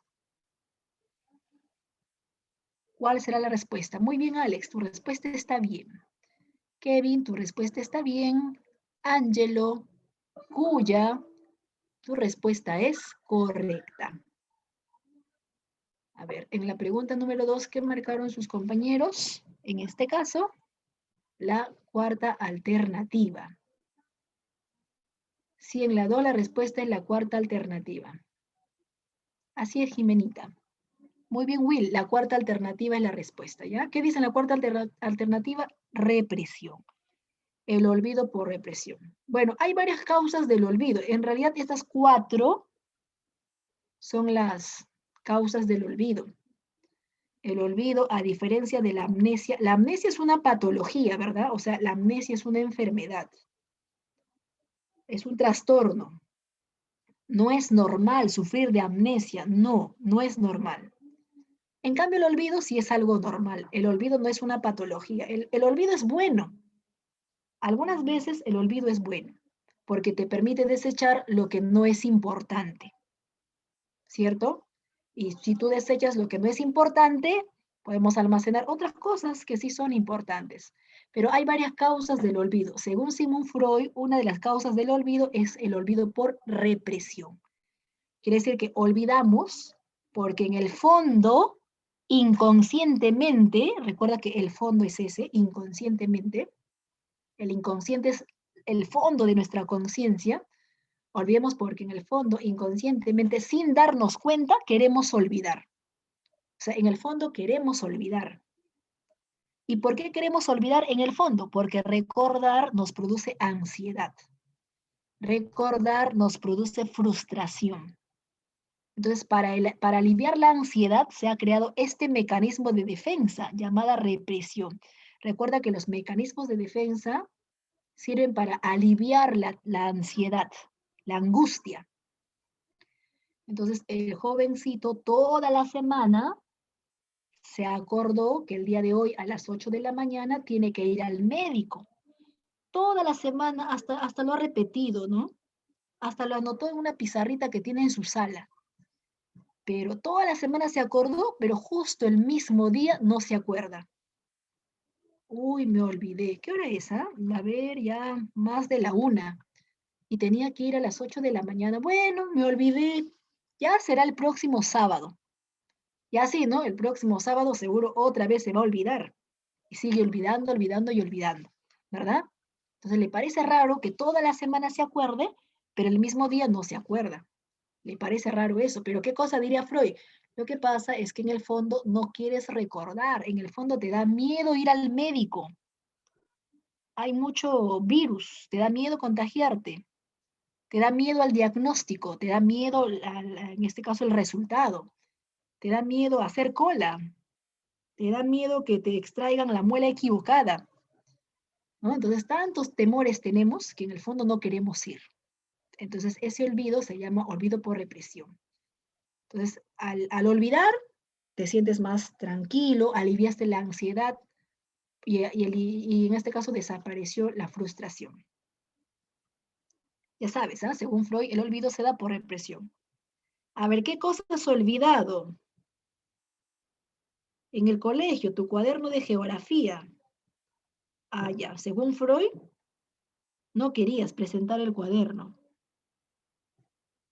¿cuál será la respuesta? Muy bien, Alex, tu respuesta está bien. Kevin, tu respuesta está bien. Angelo, Cuya, tu respuesta es correcta. A ver, en la pregunta número 2, ¿qué marcaron sus compañeros? En este caso, la cuarta alternativa. Sí, en la 2 la respuesta es la cuarta alternativa. Así es, Jimenita. Muy bien, Will, la cuarta alternativa es la respuesta, ¿ya? ¿Qué dice la cuarta alternativa? Represión. El olvido por represión. Bueno, hay varias causas del olvido. En realidad, estas 4 son las causas del olvido. El olvido, a diferencia de la amnesia es una patología, ¿verdad? O sea, la amnesia es una enfermedad, es un trastorno. No es normal sufrir de amnesia, no, no es normal. En cambio, el olvido sí es algo normal. El olvido no es una patología. El olvido es bueno. Algunas veces el olvido es bueno, porque te permite desechar lo que no es importante, ¿cierto? Y si tú desechas lo que no es importante, podemos almacenar otras cosas que sí son importantes. Pero hay varias causas del olvido. Según Sigmund Freud, una de las causas del olvido es el olvido por represión. Quiere decir que olvidamos porque en el fondo, inconscientemente, recuerda que el fondo es ese, inconscientemente, el inconsciente es el fondo de nuestra conciencia, olvidemos porque en el fondo, inconscientemente, sin darnos cuenta, queremos olvidar. O sea, en el fondo queremos olvidar. ¿Y por qué queremos olvidar en el fondo? Porque recordar nos produce ansiedad. Recordar nos produce frustración. Entonces, para aliviar la ansiedad se ha creado este mecanismo de defensa llamada represión. Recuerda que los mecanismos de defensa sirven para aliviar la ansiedad, la angustia. Entonces, el jovencito toda la semana se acordó que el día de hoy a las 8 de la mañana tiene que ir al médico. Toda la semana, hasta lo ha repetido, ¿no? Hasta lo anotó en una pizarrita que tiene en su sala. Pero toda la semana se acordó, pero justo el mismo día no se acuerda. Uy, me olvidé. ¿Qué hora es? A ver, ya más de la 1. Y tenía que ir a las 8 de la mañana. Bueno, me olvidé. Ya será el próximo sábado. Y así, ¿no? El próximo sábado seguro otra vez se va a olvidar. Y sigue olvidando, olvidando y olvidando. ¿Verdad? Entonces le parece raro que toda la semana se acuerde, pero el mismo día no se acuerda. Le parece raro eso, pero ¿qué cosa diría Freud? Lo que pasa es que en el fondo no quieres recordar, en el fondo te da miedo ir al médico. Hay mucho virus, te da miedo contagiarte, te da miedo al diagnóstico, te da miedo, en este caso, el resultado, te da miedo hacer cola, te da miedo que te extraigan la muela equivocada, ¿no? Entonces, tantos temores tenemos que en el fondo no queremos ir. Entonces, ese olvido se llama olvido por represión. Entonces, al olvidar, te sientes más tranquilo, aliviaste la ansiedad y en este caso desapareció la frustración. Ya sabes, según Freud, el olvido se da por represión. A ver, ¿qué cosas has olvidado? En el colegio, tu cuaderno de geografía. Ah, ya, según Freud, no querías presentar el cuaderno.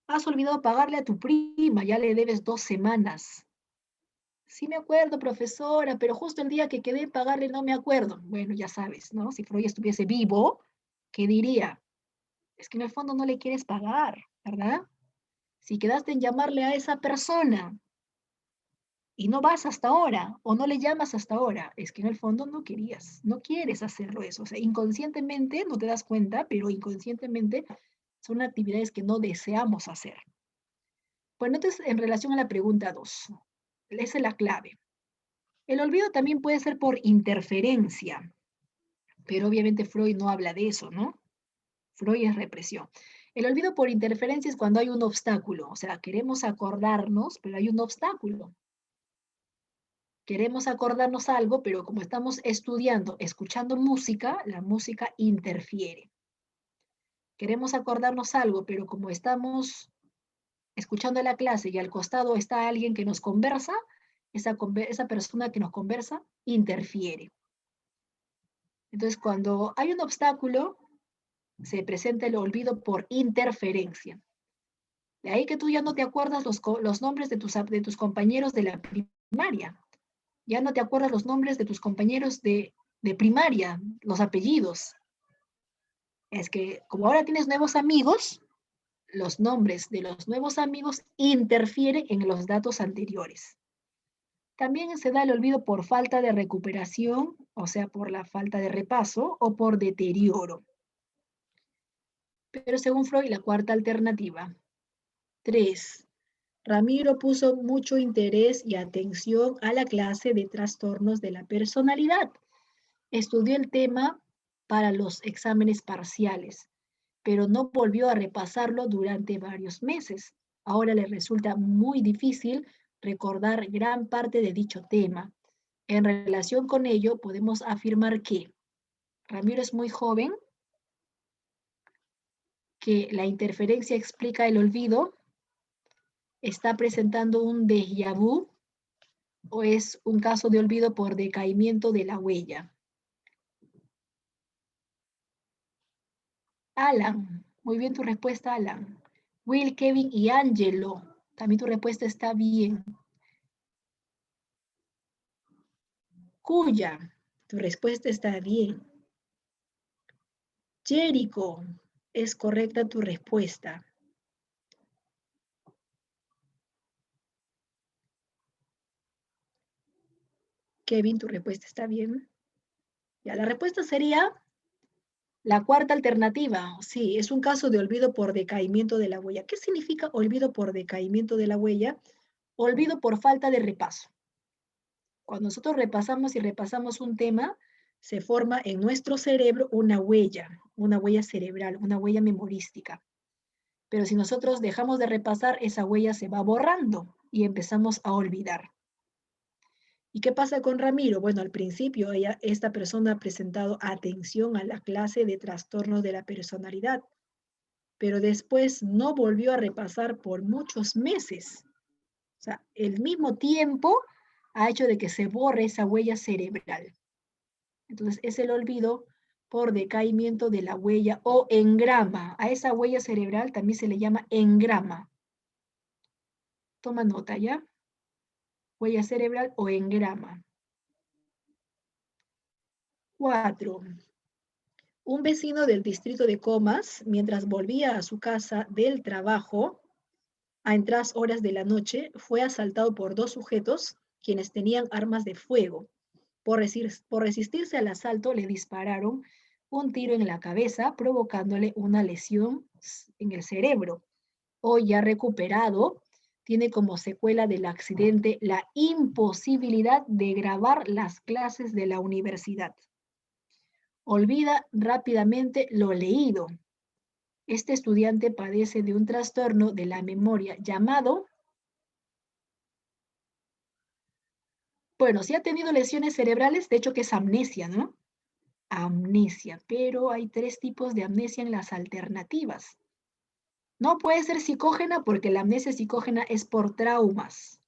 Has olvidado pagarle a tu prima, ya le debes 2 semanas. Sí me acuerdo, profesora, pero justo el día que quedé en pagarle no me acuerdo. Bueno, ya sabes, ¿no? Si Freud estuviese vivo, ¿qué diría? Es que en el fondo no le quieres pagar, ¿verdad? Si quedaste en llamarle a esa persona y no vas hasta ahora o no le llamas hasta ahora, es que en el fondo no querías, no quieres hacerlo eso. O sea, inconscientemente no te das cuenta, pero inconscientemente son actividades que no deseamos hacer. Bueno, entonces, en relación a la pregunta 2, esa es la clave. El olvido también puede ser por interferencia, pero obviamente Freud no habla de eso, ¿no? Freud es represión. El olvido por interferencia es cuando hay un obstáculo, o sea, queremos acordarnos, pero hay un obstáculo. Queremos acordarnos algo, pero como estamos estudiando, escuchando música, la música interfiere. Queremos acordarnos algo, pero como estamos escuchando la clase y al costado está alguien que nos conversa, esa persona que nos conversa interfiere. Entonces, cuando hay un obstáculo, se presenta el olvido por interferencia. De ahí que tú ya no te acuerdas los nombres de tus compañeros de la primaria. Ya no te acuerdas los nombres de tus compañeros de primaria, los apellidos. Es que como ahora tienes nuevos amigos, los nombres de los nuevos amigos interfieren en los datos anteriores. También se da el olvido por falta de recuperación, o sea, por la falta de repaso o por deterioro. Pero según Freud, la cuarta alternativa. 3. Ramiro puso mucho interés y atención a la clase de trastornos de la personalidad. Estudió el tema para los exámenes parciales, pero no volvió a repasarlo durante varios meses. Ahora le resulta muy difícil recordar gran parte de dicho tema. En relación con ello, podemos afirmar que Ramiro es muy joven, que la interferencia explica el olvido, está presentando un déjà vu o es un caso de olvido por decaimiento de la huella. Alan, muy bien tu respuesta, Alan. Will, Kevin y Angelo, también tu respuesta está bien. Cuya, tu respuesta está bien. Jericho, es correcta tu respuesta. Kevin, tu respuesta está bien. Ya, la respuesta sería la cuarta alternativa. Sí, es un caso de olvido por decaimiento de la huella. ¿Qué significa olvido por decaimiento de la huella? Olvido por falta de repaso. Cuando nosotros repasamos y repasamos un tema, se forma en nuestro cerebro una huella cerebral, una huella memorística. Pero si nosotros dejamos de repasar, esa huella se va borrando y empezamos a olvidar. ¿Y qué pasa con Ramiro? Bueno, al principio esta persona ha presentado atención a la clase de trastornos de la personalidad, pero después no volvió a repasar por muchos meses. O sea, el mismo tiempo ha hecho de que se borre esa huella cerebral. Entonces, es el olvido por decaimiento de la huella o engrama. A esa huella cerebral también se le llama engrama. Toma nota, ¿ya? Huella cerebral o engrama. 4. Un vecino del distrito de Comas, mientras volvía a su casa del trabajo, a entradas horas de la noche, fue asaltado por dos sujetos quienes tenían armas de fuego. Por resistirse al asalto, le dispararon un tiro en la cabeza, provocándole una lesión en el cerebro. Hoy ya recuperado, tiene como secuela del accidente la imposibilidad de grabar las clases de la universidad. Olvida rápidamente lo leído. Este estudiante padece de un trastorno de la memoria llamado, bueno, si ha tenido lesiones cerebrales, de hecho que es amnesia, ¿no? Amnesia, pero hay 3 tipos de amnesia en las alternativas. No puede ser psicógena porque la amnesia psicógena es por traumas.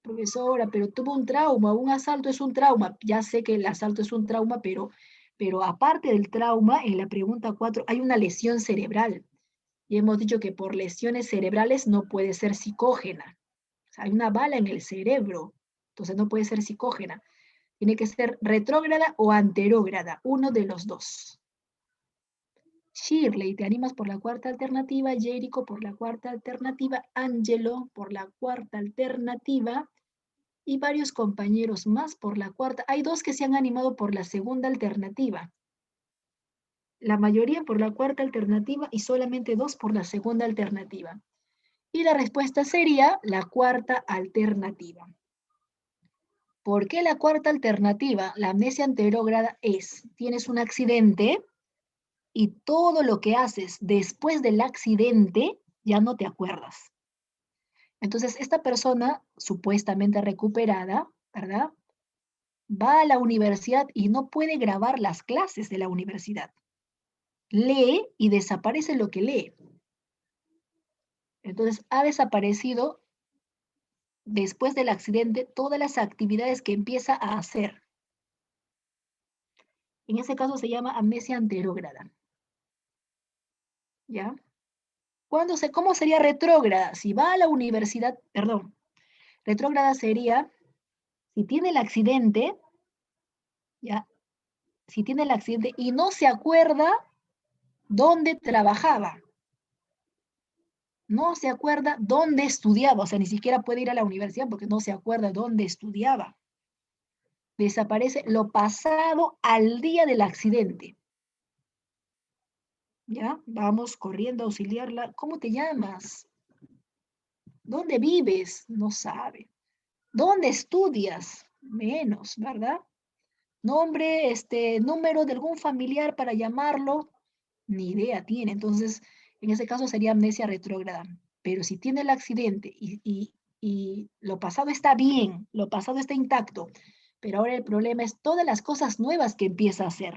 Profesora, pero tuvo un trauma, un asalto es un trauma. Ya sé que el asalto es un trauma, pero aparte del trauma, en la pregunta 4 hay una lesión cerebral. Y hemos dicho que por lesiones cerebrales no puede ser psicógena. O sea, hay una bala en el cerebro, entonces no puede ser psicógena. Tiene que ser retrógrada o anterógrada, uno de los dos. Shirley, ¿te animas por la cuarta alternativa? Jericho por la cuarta alternativa. Angelo por la cuarta alternativa. Y varios compañeros más por la cuarta. Hay 2 que se han animado por la segunda alternativa. La mayoría por la cuarta alternativa y solamente 2 por la segunda alternativa. Y la respuesta sería la cuarta alternativa. ¿Por qué la cuarta alternativa? La amnesia anterógrada es, tienes un accidente y todo lo que haces después del accidente ya no te acuerdas. Entonces, esta persona supuestamente recuperada, ¿verdad? Va a la universidad y no puede grabar las clases de la universidad. Lee y desaparece lo que lee. Entonces, ha desaparecido después del accidente todas las actividades que empieza a hacer. En ese caso se llama amnesia anterógrada. ¿Ya? ¿Cómo sería retrógrada? Si va a la universidad, perdón, retrógrada sería, si tiene el accidente, ¿ya? Si tiene el accidente y no se acuerda dónde trabajaba. No se acuerda dónde estudiaba, o sea, ni siquiera puede ir a la universidad porque no se acuerda dónde estudiaba. Desaparece lo pasado al día del accidente. ¿Ya? Vamos corriendo a auxiliarla. ¿Cómo te llamas? ¿Dónde vives? No sabe. ¿Dónde estudias? Menos, ¿verdad? Nombre, número de algún familiar para llamarlo, ni idea tiene. Entonces, en ese caso sería amnesia retrógrada. Pero si tiene el accidente y lo pasado está bien, lo pasado está intacto, pero ahora el problema es todas las cosas nuevas que empieza a hacer.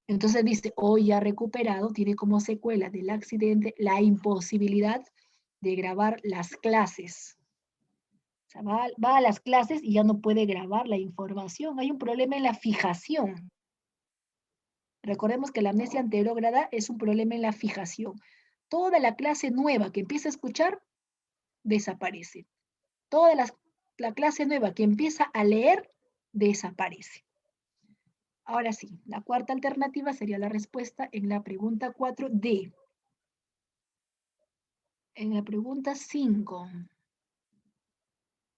Entonces dice, hoy ya recuperado, tiene como secuela del accidente la imposibilidad de grabar las clases. O sea, va a las clases y ya no puede grabar la información. Hay un problema en la fijación. Recordemos que la amnesia anterógrada es un problema en la fijación. Toda la clase nueva que empieza a escuchar, desaparece. La clase nueva que empieza a leer, desaparece. Ahora sí, la cuarta alternativa sería la respuesta en la pregunta 4D. En la pregunta 5,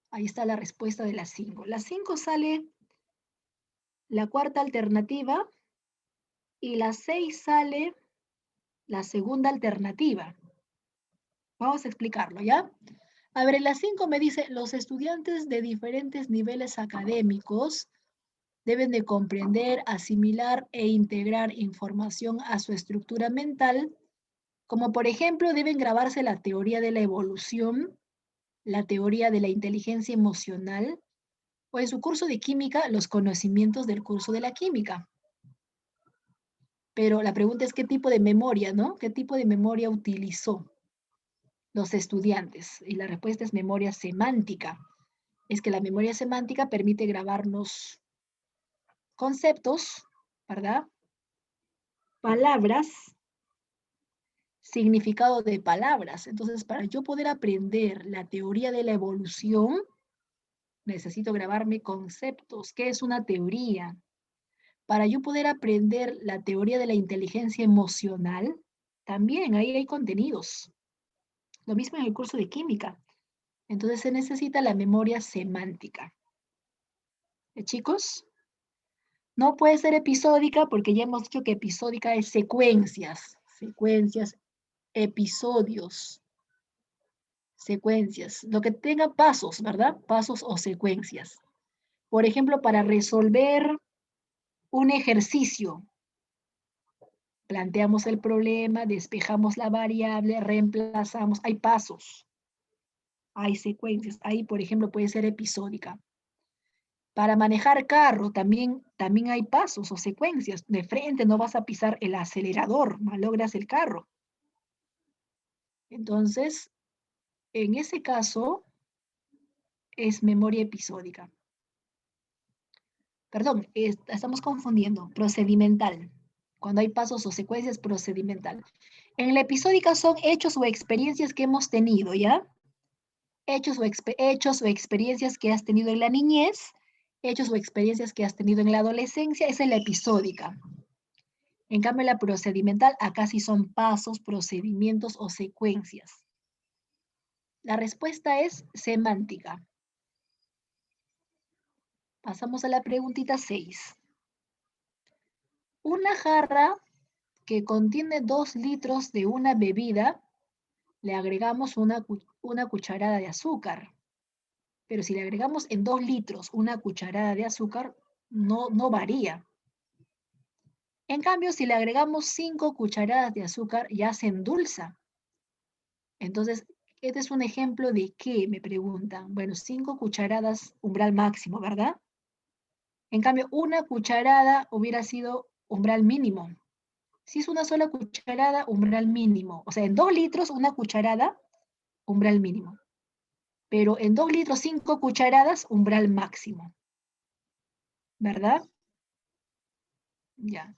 ahí está la respuesta de la 5. La 5 sale la cuarta alternativa y la 6 sale la segunda alternativa. Vamos a explicarlo, ¿ya? A ver, en la 5 me dice, los estudiantes de diferentes niveles académicos deben de comprender, asimilar e integrar información a su estructura mental, como por ejemplo deben grabarse la teoría de la evolución, la teoría de la inteligencia emocional, o en su curso de química, los conocimientos del curso de la química. Pero la pregunta es qué tipo de memoria, ¿no? ¿Qué tipo de memoria utilizó los estudiantes? Y la respuesta es memoria semántica. Es que la memoria semántica permite grabarnos conceptos, ¿verdad? Palabras, significado de palabras. Entonces, para yo poder aprender la teoría de la evolución, necesito grabarme conceptos. ¿Qué es una teoría? Para yo poder aprender la teoría de la inteligencia emocional, también ahí hay contenidos. Lo mismo en el curso de química. Entonces se necesita la memoria semántica. Chicos? No puede ser episódica porque ya hemos dicho que episódica es secuencias, episodios, secuencias. Lo que tenga pasos, ¿verdad? Pasos o secuencias. Por ejemplo, para resolver un ejercicio, planteamos el problema, despejamos la variable, reemplazamos, hay pasos, hay secuencias. Ahí, por ejemplo, puede ser episódica. Para manejar carro también hay pasos o secuencias. De frente no vas a pisar el acelerador, malogras el carro. Entonces, en ese caso, es memoria episódica. Perdón, estamos confundiendo. Procedimental. Cuando hay pasos o secuencias, procedimental. En la episódica son hechos o experiencias que hemos tenido, ¿ya? Hechos o experiencias que has tenido en la niñez, hechos o experiencias que has tenido en la adolescencia, esa es la episódica. En cambio, la procedimental, acá sí son pasos, procedimientos o secuencias. La respuesta es semántica. Pasamos a la preguntita 6. Una jarra que contiene 2 litros de una bebida, le agregamos una cucharada de azúcar. Pero si le agregamos en 2 litros una cucharada de azúcar, no varía. En cambio, si le agregamos 5 cucharadas de azúcar, ya se endulza. Entonces, este es un ejemplo de qué, me preguntan. Bueno, 5 cucharadas, umbral máximo, ¿verdad? En cambio, una cucharada hubiera sido umbral mínimo. Si es una sola cucharada, umbral mínimo. O sea, en 2 litros, una cucharada, umbral mínimo. Pero en 2 litros, 5 cucharadas, umbral máximo. ¿Verdad? Ya.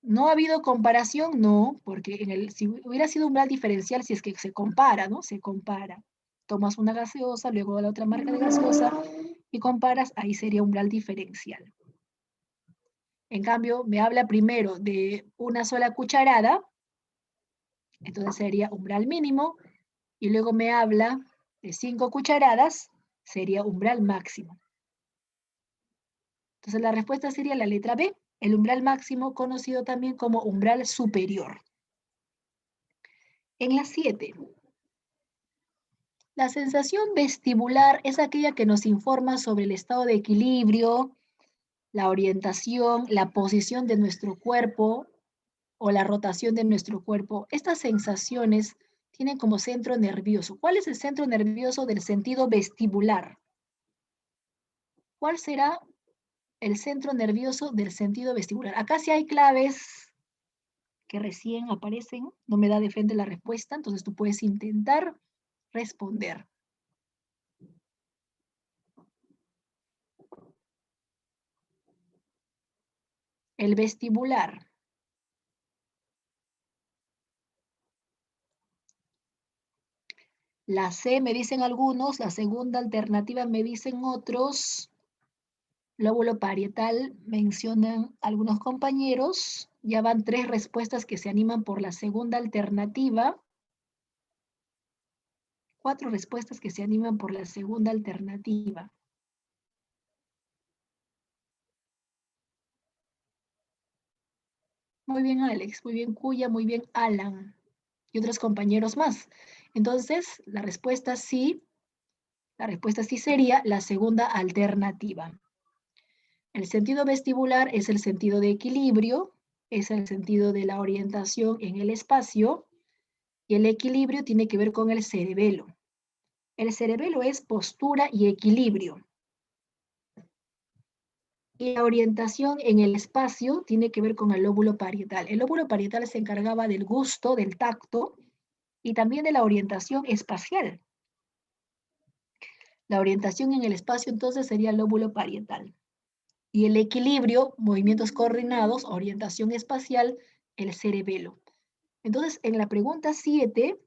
¿No ha habido comparación? No, porque si hubiera sido umbral diferencial, si es que se compara, ¿no? Se compara. Tomas una gaseosa, luego la otra marca de gaseosa y comparas, ahí sería umbral diferencial. En cambio, me habla primero de una sola cucharada, entonces sería umbral mínimo, y luego me habla de 5 cucharadas, sería umbral máximo. Entonces la respuesta sería la letra B, el umbral máximo conocido también como umbral superior. En la 7, la sensación vestibular es aquella que nos informa sobre el estado de equilibrio, la orientación, la posición de nuestro cuerpo o la rotación de nuestro cuerpo. Estas sensaciones tienen como centro nervioso. ¿Cuál es el centro nervioso del sentido vestibular? ¿Cuál será el centro nervioso del sentido vestibular? Acá sí hay claves que recién aparecen, no me da de frente la respuesta, entonces tú puedes intentar responder. El vestibular. La C me dicen algunos, la segunda alternativa me dicen otros. Lóbulo parietal mencionan algunos compañeros. Ya van 3 respuestas que se animan por la segunda alternativa. 4 respuestas que se animan por la segunda alternativa. Muy bien, Alex. Muy bien, Cuya. Muy bien, Alan. Y otros compañeros más. Entonces, la respuesta sí sería la segunda alternativa. El sentido vestibular es el sentido de equilibrio, es el sentido de la orientación en el espacio, y el equilibrio tiene que ver con el cerebelo. El cerebelo es postura y equilibrio. Y la orientación en el espacio tiene que ver con el lóbulo parietal. El lóbulo parietal se encargaba del gusto, del tacto, y también de la orientación espacial. La orientación en el espacio entonces sería el lóbulo parietal. Y el equilibrio, movimientos coordinados, orientación espacial, el cerebelo. Entonces, en la pregunta 7,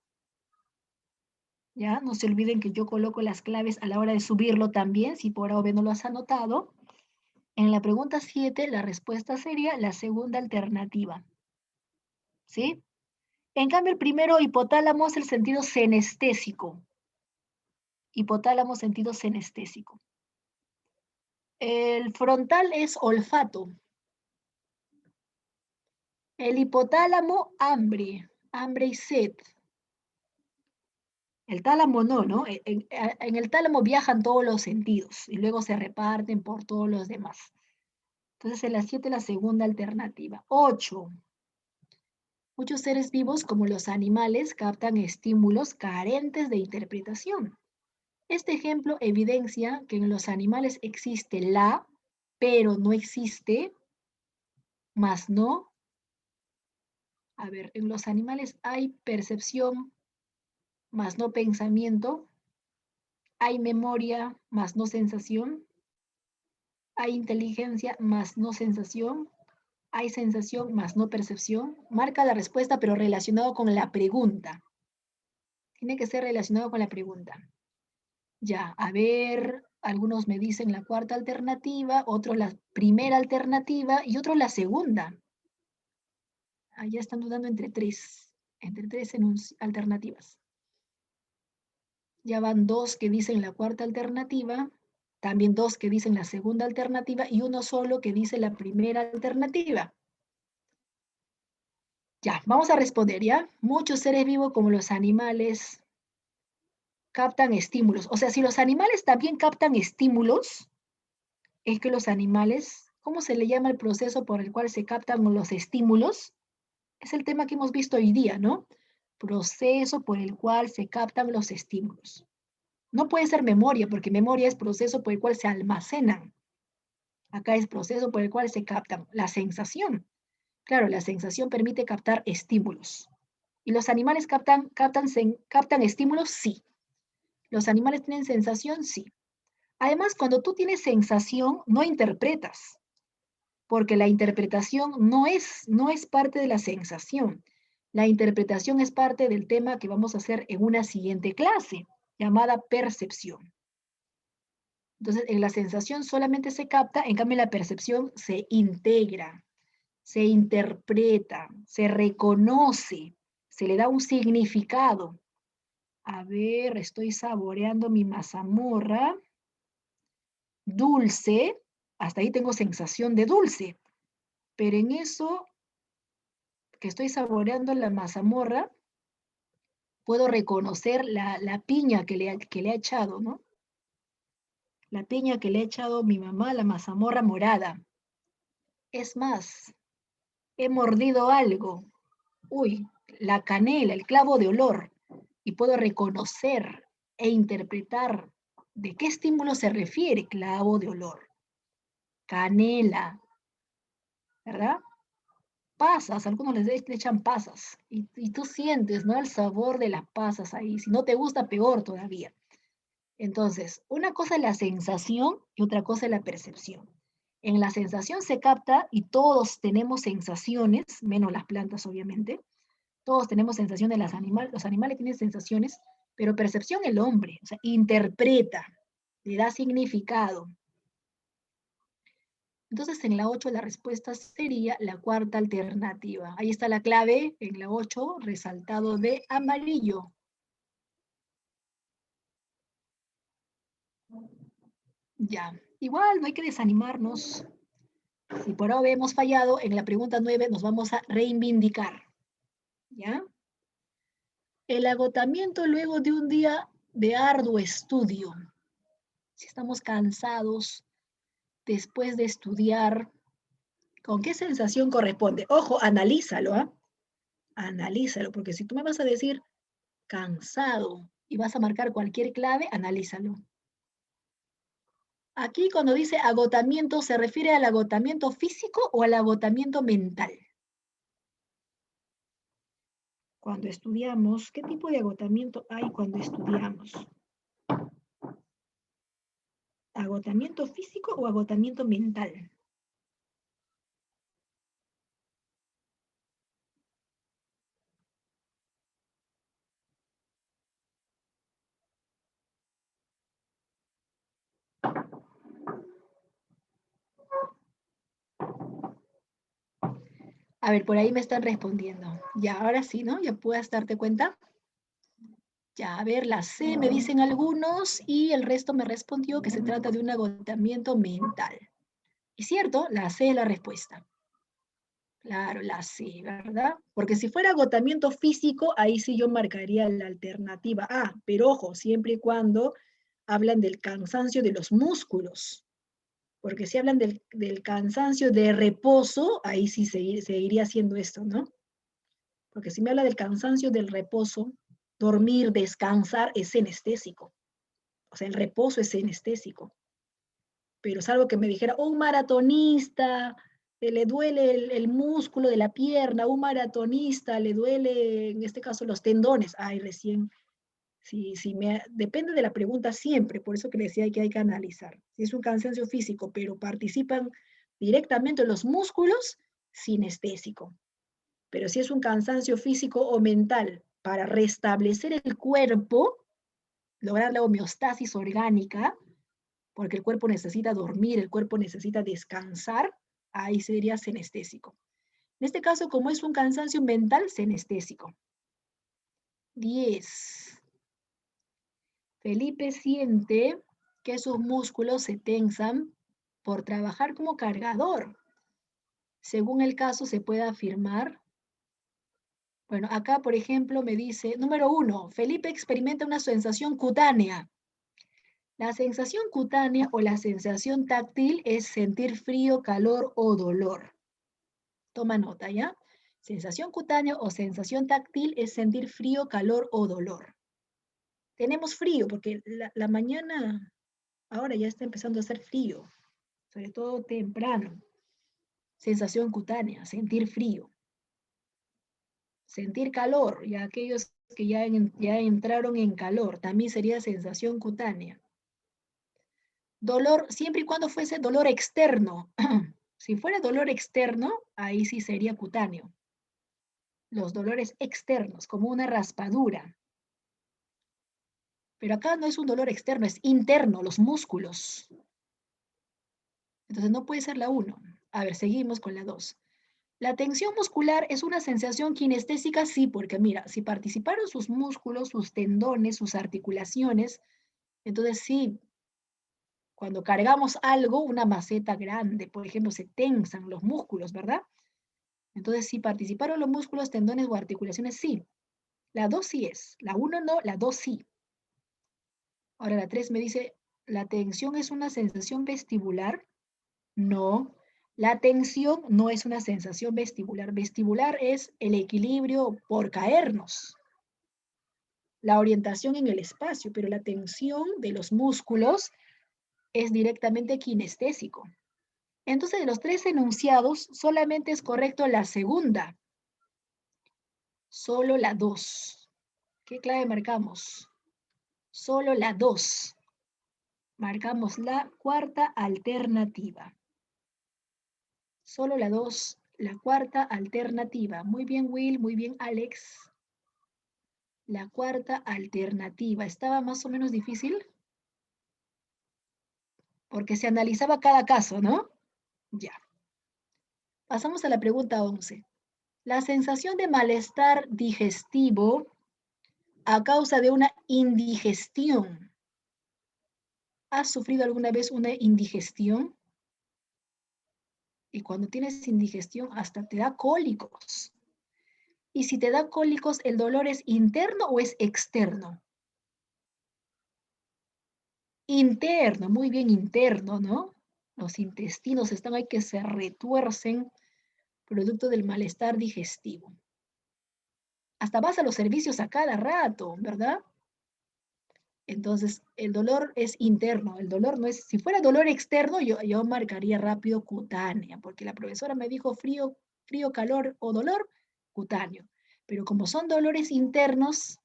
ya, no se olviden que yo coloco las claves a la hora de subirlo también, si por ahora no lo has anotado. En la pregunta 7, la respuesta sería la segunda alternativa. ¿Sí? En cambio, el primero, hipotálamo, es el sentido senestésico. Hipotálamo, sentido senestésico. El frontal es olfato. El hipotálamo, hambre y sed. El tálamo no, ¿no? En el tálamo viajan todos los sentidos y luego se reparten por todos los demás. Entonces, en la 7, la segunda alternativa. 8. Muchos seres vivos, como los animales, captan estímulos carentes de interpretación. Este ejemplo evidencia que en los animales existe la, pero no existe, más no. A ver, en los animales hay percepción, más no pensamiento. Hay memoria, más no sensación. Hay inteligencia, más no sensación. Hay sensación, más no percepción. Marca la respuesta, pero relacionado con la pregunta. Tiene que ser relacionado con la pregunta. Ya, a ver, algunos me dicen la cuarta alternativa, otros la primera alternativa y otros la segunda. Allá están dudando entre tres alternativas. Ya van 2 que dicen la cuarta alternativa, también 2 que dicen la segunda alternativa y uno solo que dice la primera alternativa. Ya, vamos a responder, ¿ya? Muchos seres vivos como los animales captan estímulos. O sea, si los animales también captan estímulos, es que los animales, ¿cómo se le llama el proceso por el cual se captan los estímulos? Es el tema que hemos visto hoy día, ¿no? Proceso por el cual se captan los estímulos. No puede ser memoria, porque memoria es proceso por el cual se almacenan. Acá es proceso por el cual se captan. La sensación. Claro, la sensación permite captar estímulos. ¿Y los animales captan estímulos? Sí. ¿Los animales tienen sensación? Sí. Además, cuando tú tienes sensación, no interpretas, porque la interpretación no es parte de la sensación. La interpretación es parte del tema que vamos a hacer en una siguiente clase, llamada percepción. Entonces, en la sensación solamente se capta, en cambio la percepción se integra, se interpreta, se reconoce, se le da un significado. A ver, estoy saboreando mi mazamorra. Dulce, hasta ahí tengo sensación de dulce, pero en eso que estoy saboreando la mazamorra, puedo reconocer la piña que le ha echado, ¿no? La piña que le ha echado mi mamá, la mazamorra morada. Es más, he mordido algo. Uy, la canela, el clavo de olor. Y puedo reconocer e interpretar de qué estímulo se refiere clavo de olor. Canela, ¿verdad? Pasas, algunos le echan pasas. Y tú sientes, ¿no? El sabor de las pasas ahí. Si no te gusta, peor todavía. Entonces, una cosa es la sensación y otra cosa es la percepción. En la sensación se capta y todos tenemos sensaciones, menos las plantas obviamente. Todos tenemos sensaciones, los animales tienen sensaciones, pero percepción el hombre, o sea, interpreta, le da significado. Entonces en la 8 la respuesta sería la cuarta alternativa. Ahí está la clave en la 8, resaltado de amarillo. Ya, igual no hay que desanimarnos. Si por ahora hemos fallado, en la pregunta 9 nos vamos a reivindicar. ¿Ya? El agotamiento luego de un día de arduo estudio. Si estamos cansados después de estudiar, ¿con qué sensación corresponde? Ojo, analízalo, ¿ah? Analízalo, porque si tú me vas a decir cansado y vas a marcar cualquier clave, analízalo. Aquí cuando dice agotamiento, ¿se refiere al agotamiento físico o al agotamiento mental? Cuando estudiamos, ¿qué tipo de agotamiento hay cuando estudiamos? ¿Agotamiento físico o agotamiento mental? A ver, por ahí me están respondiendo. Ya, ahora sí, ¿no? Ya puedes darte cuenta. Ya, a ver, la C me dicen algunos y el resto me respondió que se trata de un agotamiento mental. ¿Es cierto? La C es la respuesta. Claro, la C, ¿verdad? Porque si fuera agotamiento físico, ahí sí yo marcaría la alternativa A, pero ojo, siempre y cuando hablan del cansancio de los músculos, porque si hablan del cansancio de reposo, ahí sí seguiría haciendo esto, ¿no? Porque si me habla del cansancio del reposo, dormir, descansar es senestésico, o sea, el reposo es senestésico, pero es algo que me dijera, oh, un maratonista, le duele el músculo de la pierna, un maratonista le duele, en este caso, los tendones. Ay, recién, depende de la pregunta siempre, por eso que le decía que hay que analizar. Si es un cansancio físico, pero participan directamente los músculos, sinestésico. Pero si es un cansancio físico o mental para restablecer el cuerpo, lograr la homeostasis orgánica, porque el cuerpo necesita dormir, el cuerpo necesita descansar, ahí sería senestésico. En este caso, como es un cansancio mental, senestésico. 10. Felipe siente que sus músculos se tensan por trabajar como cargador. Según el caso, se puede afirmar. Bueno, acá, por ejemplo, me dice, número 1, Felipe experimenta una sensación cutánea. La sensación cutánea o la sensación táctil es sentir frío, calor o dolor. Toma nota, ¿ya? Sensación cutánea o sensación táctil es sentir frío, calor o dolor. Tenemos frío porque la mañana ahora ya está empezando a hacer frío, sobre todo temprano. Sensación cutánea, sentir frío. Sentir calor, y aquellos que ya entraron en calor, también sería sensación cutánea. Dolor, siempre y cuando fuese dolor externo. Si fuera dolor externo, ahí sí sería cutáneo. Los dolores externos, como una raspadura. Pero acá no es un dolor externo, es interno, los músculos. Entonces no puede ser la 1. A ver, seguimos con la 2. La tensión muscular es una sensación kinestésica, sí, porque mira, si participaron sus músculos, sus tendones, sus articulaciones, entonces sí, cuando cargamos algo, una maceta grande, por ejemplo, se tensan los músculos, ¿verdad? Entonces, si participaron los músculos, tendones o articulaciones, sí. La 2 sí es. La uno no, la 2 sí. Ahora la 3 me dice, ¿la tensión es una sensación vestibular? No. La tensión no es una sensación vestibular. Vestibular es el equilibrio por caernos, la orientación en el espacio, pero la tensión de los músculos es directamente kinestésico. Entonces, de los tres enunciados, solamente es correcto la segunda, solo la 2. ¿Qué clave marcamos? Solo la 2. Marcamos la cuarta alternativa. Solo la 2, la cuarta alternativa. Muy bien, Will, muy bien, Alex. La cuarta alternativa. ¿Estaba más o menos difícil? Porque se analizaba cada caso, ¿no? Ya. Pasamos a la pregunta 11. La sensación de malestar digestivo a causa de una indigestión. ¿Has sufrido alguna vez una indigestión? Y cuando tienes indigestión hasta te da cólicos. Y si te da cólicos, ¿el dolor es interno o es externo? Interno, muy bien interno, ¿no? Los intestinos están ahí que se retuercen producto del malestar digestivo. Hasta vas a los servicios a cada rato, ¿verdad? Entonces, el dolor es interno, el dolor no es, si fuera dolor externo, yo marcaría rápido cutánea, porque la profesora me dijo frío, frío, calor o dolor, cutáneo. Pero como son dolores internos,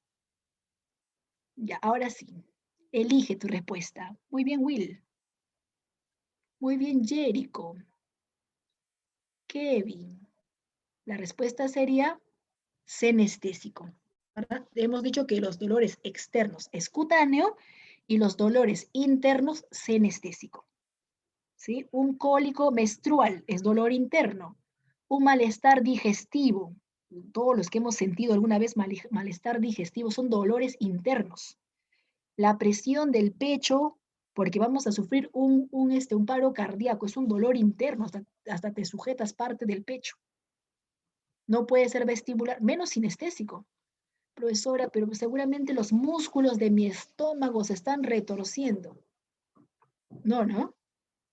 ya, ahora sí, elige tu respuesta. Muy bien, Will. Muy bien, Jericho. Kevin. La respuesta sería senestésico, ¿verdad? Hemos dicho que los dolores externos es cutáneo y los dolores internos senestésico. ¿Sí? Un cólico menstrual es dolor interno. Un malestar digestivo, todos los que hemos sentido alguna vez malestar digestivo son dolores internos. La presión del pecho, porque vamos a sufrir un paro cardíaco, es un dolor interno, hasta te sujetas parte del pecho. No puede ser vestibular, menos sinestésico. Profesora, pero seguramente los músculos de mi estómago se están retorciendo. No, ¿no?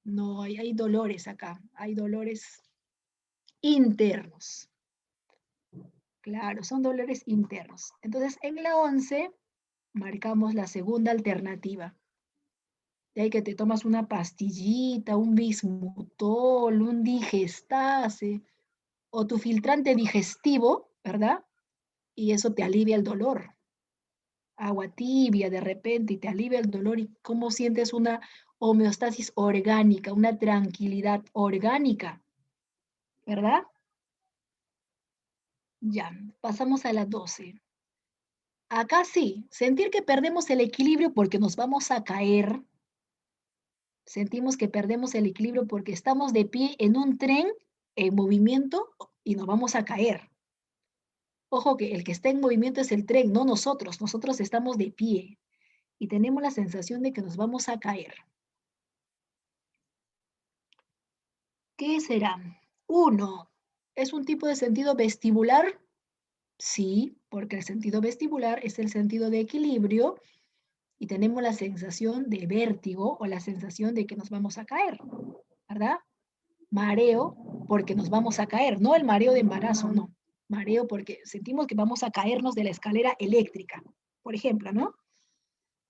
No, hay dolores acá, hay dolores internos. Claro, son dolores internos. Entonces, en la 11 marcamos la segunda alternativa. De ahí que te tomas una pastillita, un bismutol, un digestase o tu filtrante digestivo, ¿verdad? Y eso te alivia el dolor. Agua tibia de repente y te alivia el dolor y cómo sientes una homeostasis orgánica, una tranquilidad orgánica, ¿verdad? Ya, pasamos a la 12. Acá sí, sentir que perdemos el equilibrio porque nos vamos a caer. Sentimos que perdemos el equilibrio porque estamos de pie en un tren en movimiento y nos vamos a caer. Ojo que el que está en movimiento es el tren, no nosotros. Nosotros estamos de pie y tenemos la sensación de que nos vamos a caer. ¿Qué será? Uno, ¿es un tipo de sentido vestibular? Sí, porque el sentido vestibular es el sentido de equilibrio y tenemos la sensación de vértigo o la sensación de que nos vamos a caer, ¿verdad? Mareo porque nos vamos a caer, no el mareo de embarazo, no. Mareo porque sentimos que vamos a caernos de la escalera eléctrica, por ejemplo, ¿no?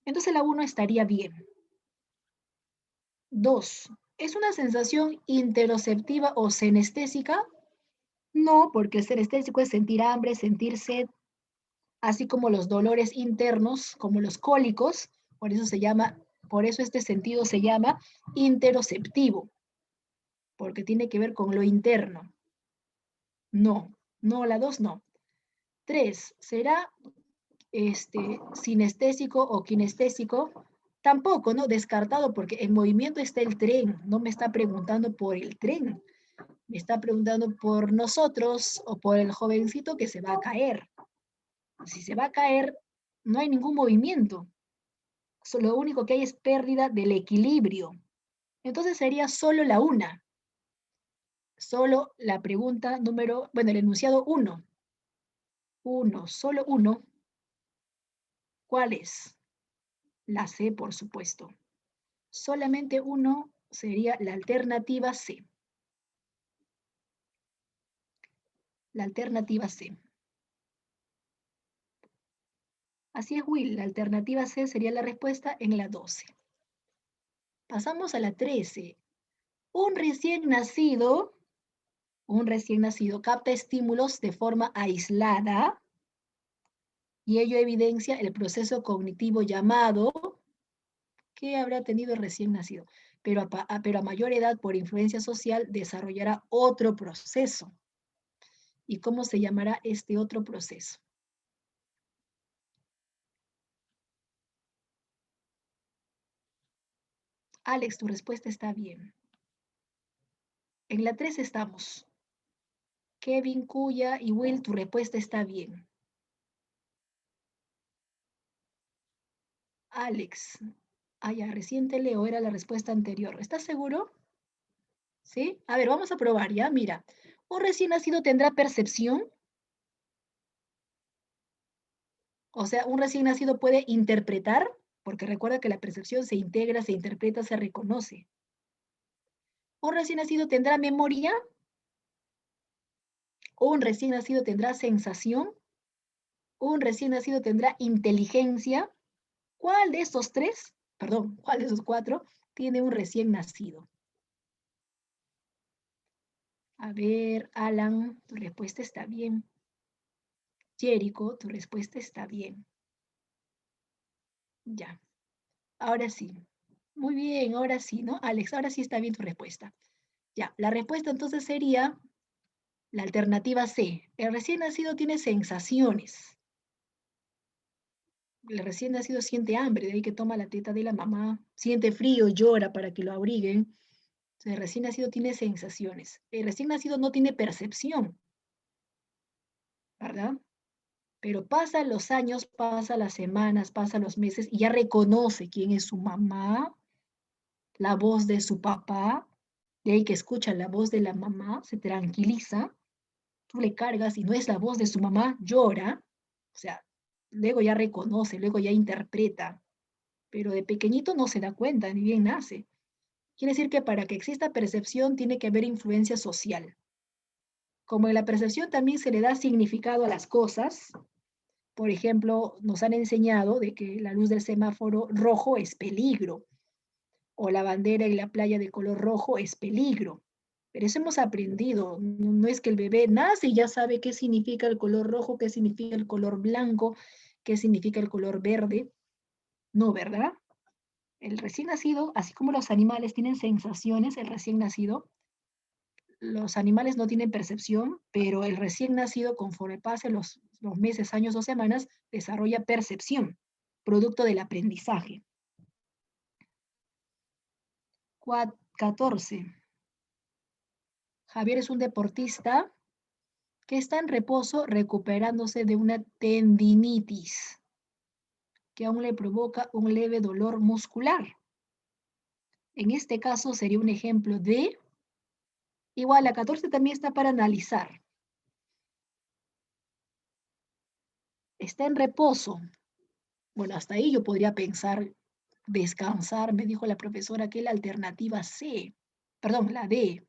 Entonces la 1 estaría bien. 2, ¿es una sensación interoceptiva o senestésica? No, porque el senestésico es sentir hambre, sentir sed, así como los dolores internos, como los cólicos, por eso este sentido se llama interoceptivo, porque tiene que ver con lo interno. No, no, la 2 no. 3, ¿será sinestésico o kinestésico? Tampoco, ¿no? Descartado porque en movimiento está el tren, no me está preguntando por el tren. Me está preguntando por nosotros o por el jovencito que se va a caer. Si se va a caer, no hay ningún movimiento. Lo único que hay es pérdida del equilibrio. Entonces sería solo la una. Solo la pregunta número, bueno, el enunciado uno. Uno, solo uno. ¿Cuál es? La C, por supuesto. Solamente uno sería la alternativa C. La alternativa C. Así es, Will. La alternativa C sería la respuesta en la 12. Pasamos a la 13. Un recién nacido capta estímulos de forma aislada y ello evidencia el proceso cognitivo llamado, ¿qué habrá tenido el recién nacido? Pero a mayor edad, por influencia social, desarrollará otro proceso. ¿Y cómo se llamará este otro proceso? Alex, tu respuesta está bien. En la 3 estamos. Kevin, Cuya y Will, tu respuesta está bien. Alex, ya, recién te leo, era la respuesta anterior. ¿Estás seguro? ¿Sí? A ver, vamos a probar, ¿ya? Mira, ¿un recién nacido tendrá percepción? O sea, ¿un recién nacido puede interpretar? Porque recuerda que la percepción se integra, se interpreta, se reconoce. ¿Un recién nacido tendrá memoria? ¿Un recién nacido tendrá sensación? ¿Un recién nacido tendrá inteligencia? ¿Cuál de estos tres, perdón, cuál de esos cuatro tiene un recién nacido? A ver, Alan, tu respuesta está bien. Jericho, tu respuesta está bien. Ya, ahora sí. Muy bien, ahora sí, ¿no? Alex, ahora sí está bien tu respuesta. Ya, la respuesta entonces sería la alternativa C. El recién nacido tiene sensaciones. El recién nacido siente hambre, de ahí que toma la teta de la mamá. Siente frío, llora para que lo abriguen. El recién nacido tiene sensaciones. El recién nacido no tiene percepción, ¿verdad? Pero pasan los años, pasan las semanas, pasan los meses y ya reconoce quién es su mamá, la voz de su papá, de ahí que escucha la voz de la mamá, se tranquiliza, tú le cargas y no es la voz de su mamá, llora, o sea, luego ya reconoce, luego ya interpreta, pero de pequeñito no se da cuenta, ni bien nace. Quiere decir que para que exista percepción tiene que haber influencia social. Como en la percepción también se le da significado a las cosas, por ejemplo, nos han enseñado de que la luz del semáforo rojo es peligro, o la bandera en la playa de color rojo es peligro. Pero eso hemos aprendido, no es que el bebé nace y ya sabe qué significa el color rojo, qué significa el color blanco, qué significa el color verde. No, ¿verdad? El recién nacido, así como los animales tienen sensaciones, el recién nacido, los animales no tienen percepción, pero el recién nacido, conforme pasen los meses, años o semanas, desarrolla percepción, producto del aprendizaje. 14. Javier es un deportista que está en reposo recuperándose de una tendinitis que aún le provoca un leve dolor muscular. En este caso sería un ejemplo de, igual la 14 también está para analizar. Está en reposo. Bueno, hasta ahí yo podría pensar descansar, me dijo la profesora que la alternativa C, perdón, la D.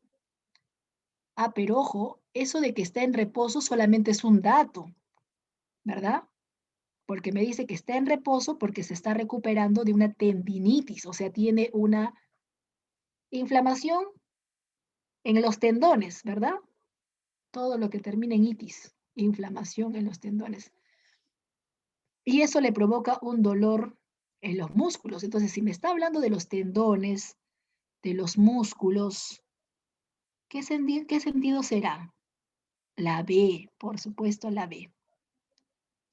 Pero ojo, eso de que está en reposo solamente es un dato, ¿verdad? Porque me dice que está en reposo porque se está recuperando de una tendinitis, o sea, tiene una inflamación en los tendones, ¿verdad? Todo lo que termina en itis, inflamación en los tendones. Y eso le provoca un dolor en los músculos. Entonces, si me está hablando de los tendones, de los músculos, ¿qué sentido será? La B, por supuesto, la B.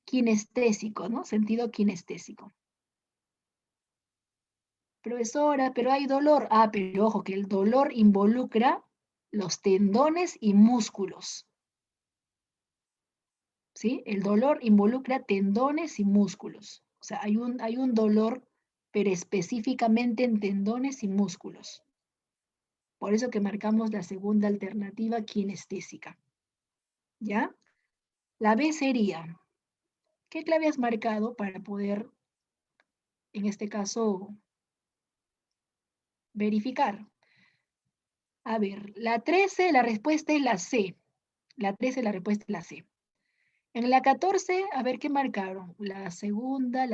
Kinestésico, ¿no? Sentido kinestésico. Profesora, pero hay dolor. Pero ojo, que el dolor involucra los tendones y músculos. ¿Sí? El dolor involucra tendones y músculos. O sea, hay un dolor, pero específicamente en tendones y músculos. Por eso que marcamos la segunda alternativa kinestésica. ¿Ya? La B sería, ¿qué clave has marcado para poder, en este caso, verificar? A ver, la 13, la respuesta es la C. La 13, la respuesta es la C. En la 14, a ver qué marcaron. La segunda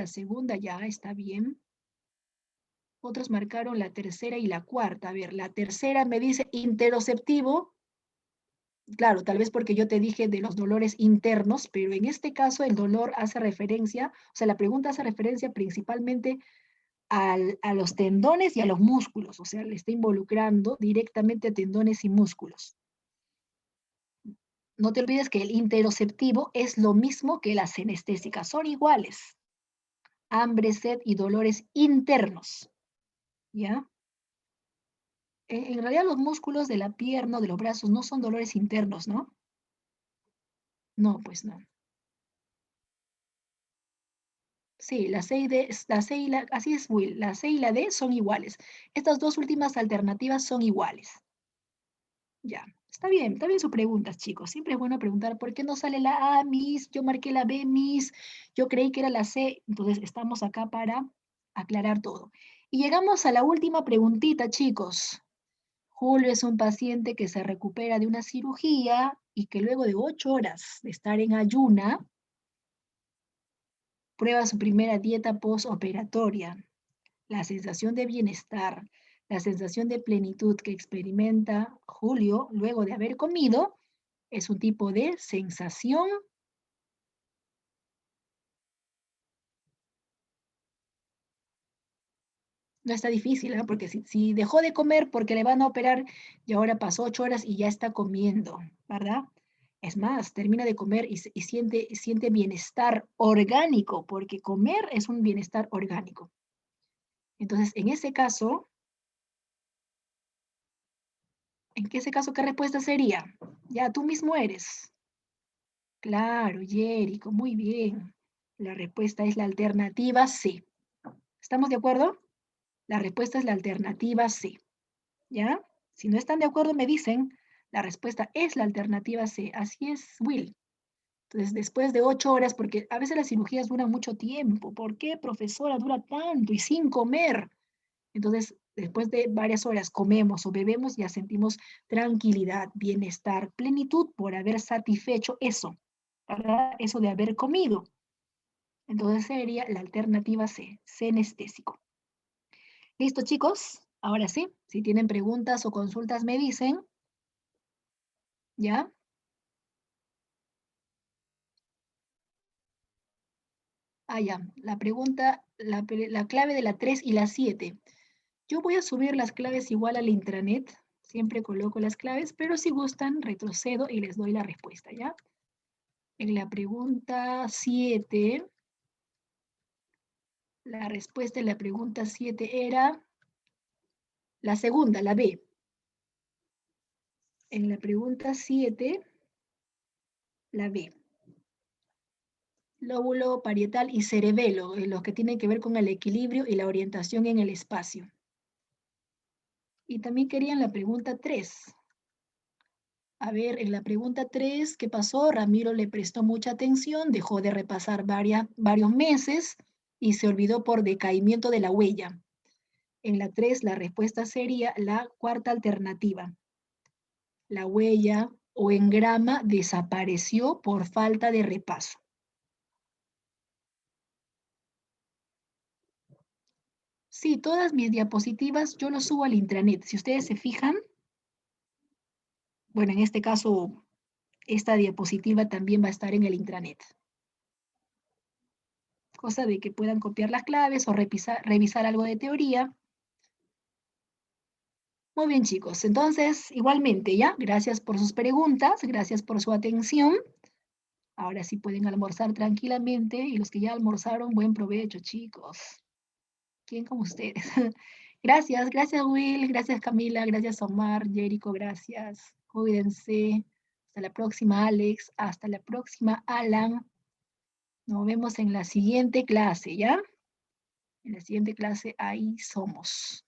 ya está bien. Otros marcaron la tercera y la cuarta. A ver, la tercera me dice interoceptivo. Claro, tal vez porque yo te dije de los dolores internos, pero en este caso el dolor hace referencia, o sea, la pregunta hace referencia principalmente a los tendones y a los músculos, o sea, le está involucrando directamente a tendones y músculos. No te olvides que el interoceptivo es lo mismo que la senestésica, son iguales. Hambre, sed y dolores internos, ¿ya? En realidad los músculos de la pierna o de los brazos no son dolores internos, ¿no? No, pues no. Sí, la C y D, la C y la, así es, Will, la C y la D son iguales. Estas dos últimas alternativas son iguales. Ya, está bien sus preguntas, chicos. Siempre es bueno preguntar, ¿por qué no sale la A, Miss? Yo marqué la B, Miss. Yo creí que era la C. Entonces, estamos acá para aclarar todo. Y llegamos a la última preguntita, chicos. Julio es un paciente que se recupera de una cirugía y que luego de 8 horas de estar en ayuna, prueba su primera dieta postoperatoria. La sensación de bienestar, la sensación de plenitud que experimenta Julio luego de haber comido es un tipo de sensación. No está difícil, ¿eh? Porque si dejó de comer porque le van a operar y ahora pasó 8 horas y ya está comiendo, ¿verdad? Es más, termina de comer y siente bienestar orgánico, porque comer es un bienestar orgánico. Entonces, en ese caso, ¿qué respuesta sería? Ya tú mismo eres. Claro, Jerico, muy bien. La respuesta es la alternativa C. ¿Estamos de acuerdo? La respuesta es la alternativa C. ¿Ya? Si no están de acuerdo, me dicen, la respuesta es la alternativa C. Así es, Will. Entonces, después de 8 horas, porque a veces las cirugías duran mucho tiempo. ¿Por qué, profesora, dura tanto y sin comer? Entonces, después de varias horas comemos o bebemos, ya sentimos tranquilidad, bienestar, plenitud por haber satisfecho eso, ¿verdad? Eso de haber comido. Entonces sería la alternativa C, senestésico. ¿Listo, chicos? Ahora sí, si tienen preguntas o consultas me dicen, ¿ya? Ah, ya, la pregunta, la clave de la 3 y la 7. Yo voy a subir las claves igual al intranet, siempre coloco las claves, pero si gustan, retrocedo y les doy la respuesta, ¿ya? En la pregunta 7, la respuesta en la pregunta 7 era la segunda, la B. En la pregunta 7, la B. Lóbulo parietal y cerebelo, los que tienen que ver con el equilibrio y la orientación en el espacio. Y también querían la pregunta 3. A ver, en la pregunta 3, ¿qué pasó? Ramiro le prestó mucha atención, dejó de repasar varios meses y se olvidó por decaimiento de la huella. En la 3, la respuesta sería la cuarta alternativa. La huella o engrama desapareció por falta de repaso. Sí, todas mis diapositivas yo lo subo al intranet. Si ustedes se fijan, bueno, en este caso, esta diapositiva también va a estar en el intranet. Cosa de que puedan copiar las claves o revisar algo de teoría. Muy bien, chicos. Entonces, igualmente, ¿ya? Gracias por sus preguntas, gracias por su atención. Ahora sí pueden almorzar tranquilamente y los que ya almorzaron, buen provecho, chicos. ¿Quién como ustedes? Gracias, gracias Will, gracias Camila, gracias Omar, Jerico, gracias. Cuídense. Hasta la próxima, Alex. Hasta la próxima, Alan. Nos vemos en la siguiente clase, ¿ya? En la siguiente clase, ahí somos.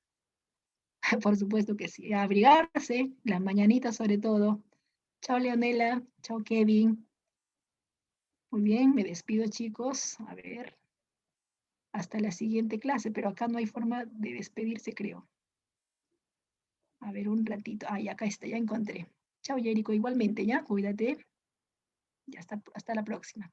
Por supuesto que sí. A abrigarse, las mañanitas sobre todo. Chao, Leonela. Chao, Kevin. Muy bien, me despido, chicos. A ver, hasta la siguiente clase, pero acá no hay forma de despedirse, creo. A ver, un ratito. Ay, acá está, ya encontré. Chao, Jerico, igualmente, ¿ya? Cuídate. Ya hasta la próxima.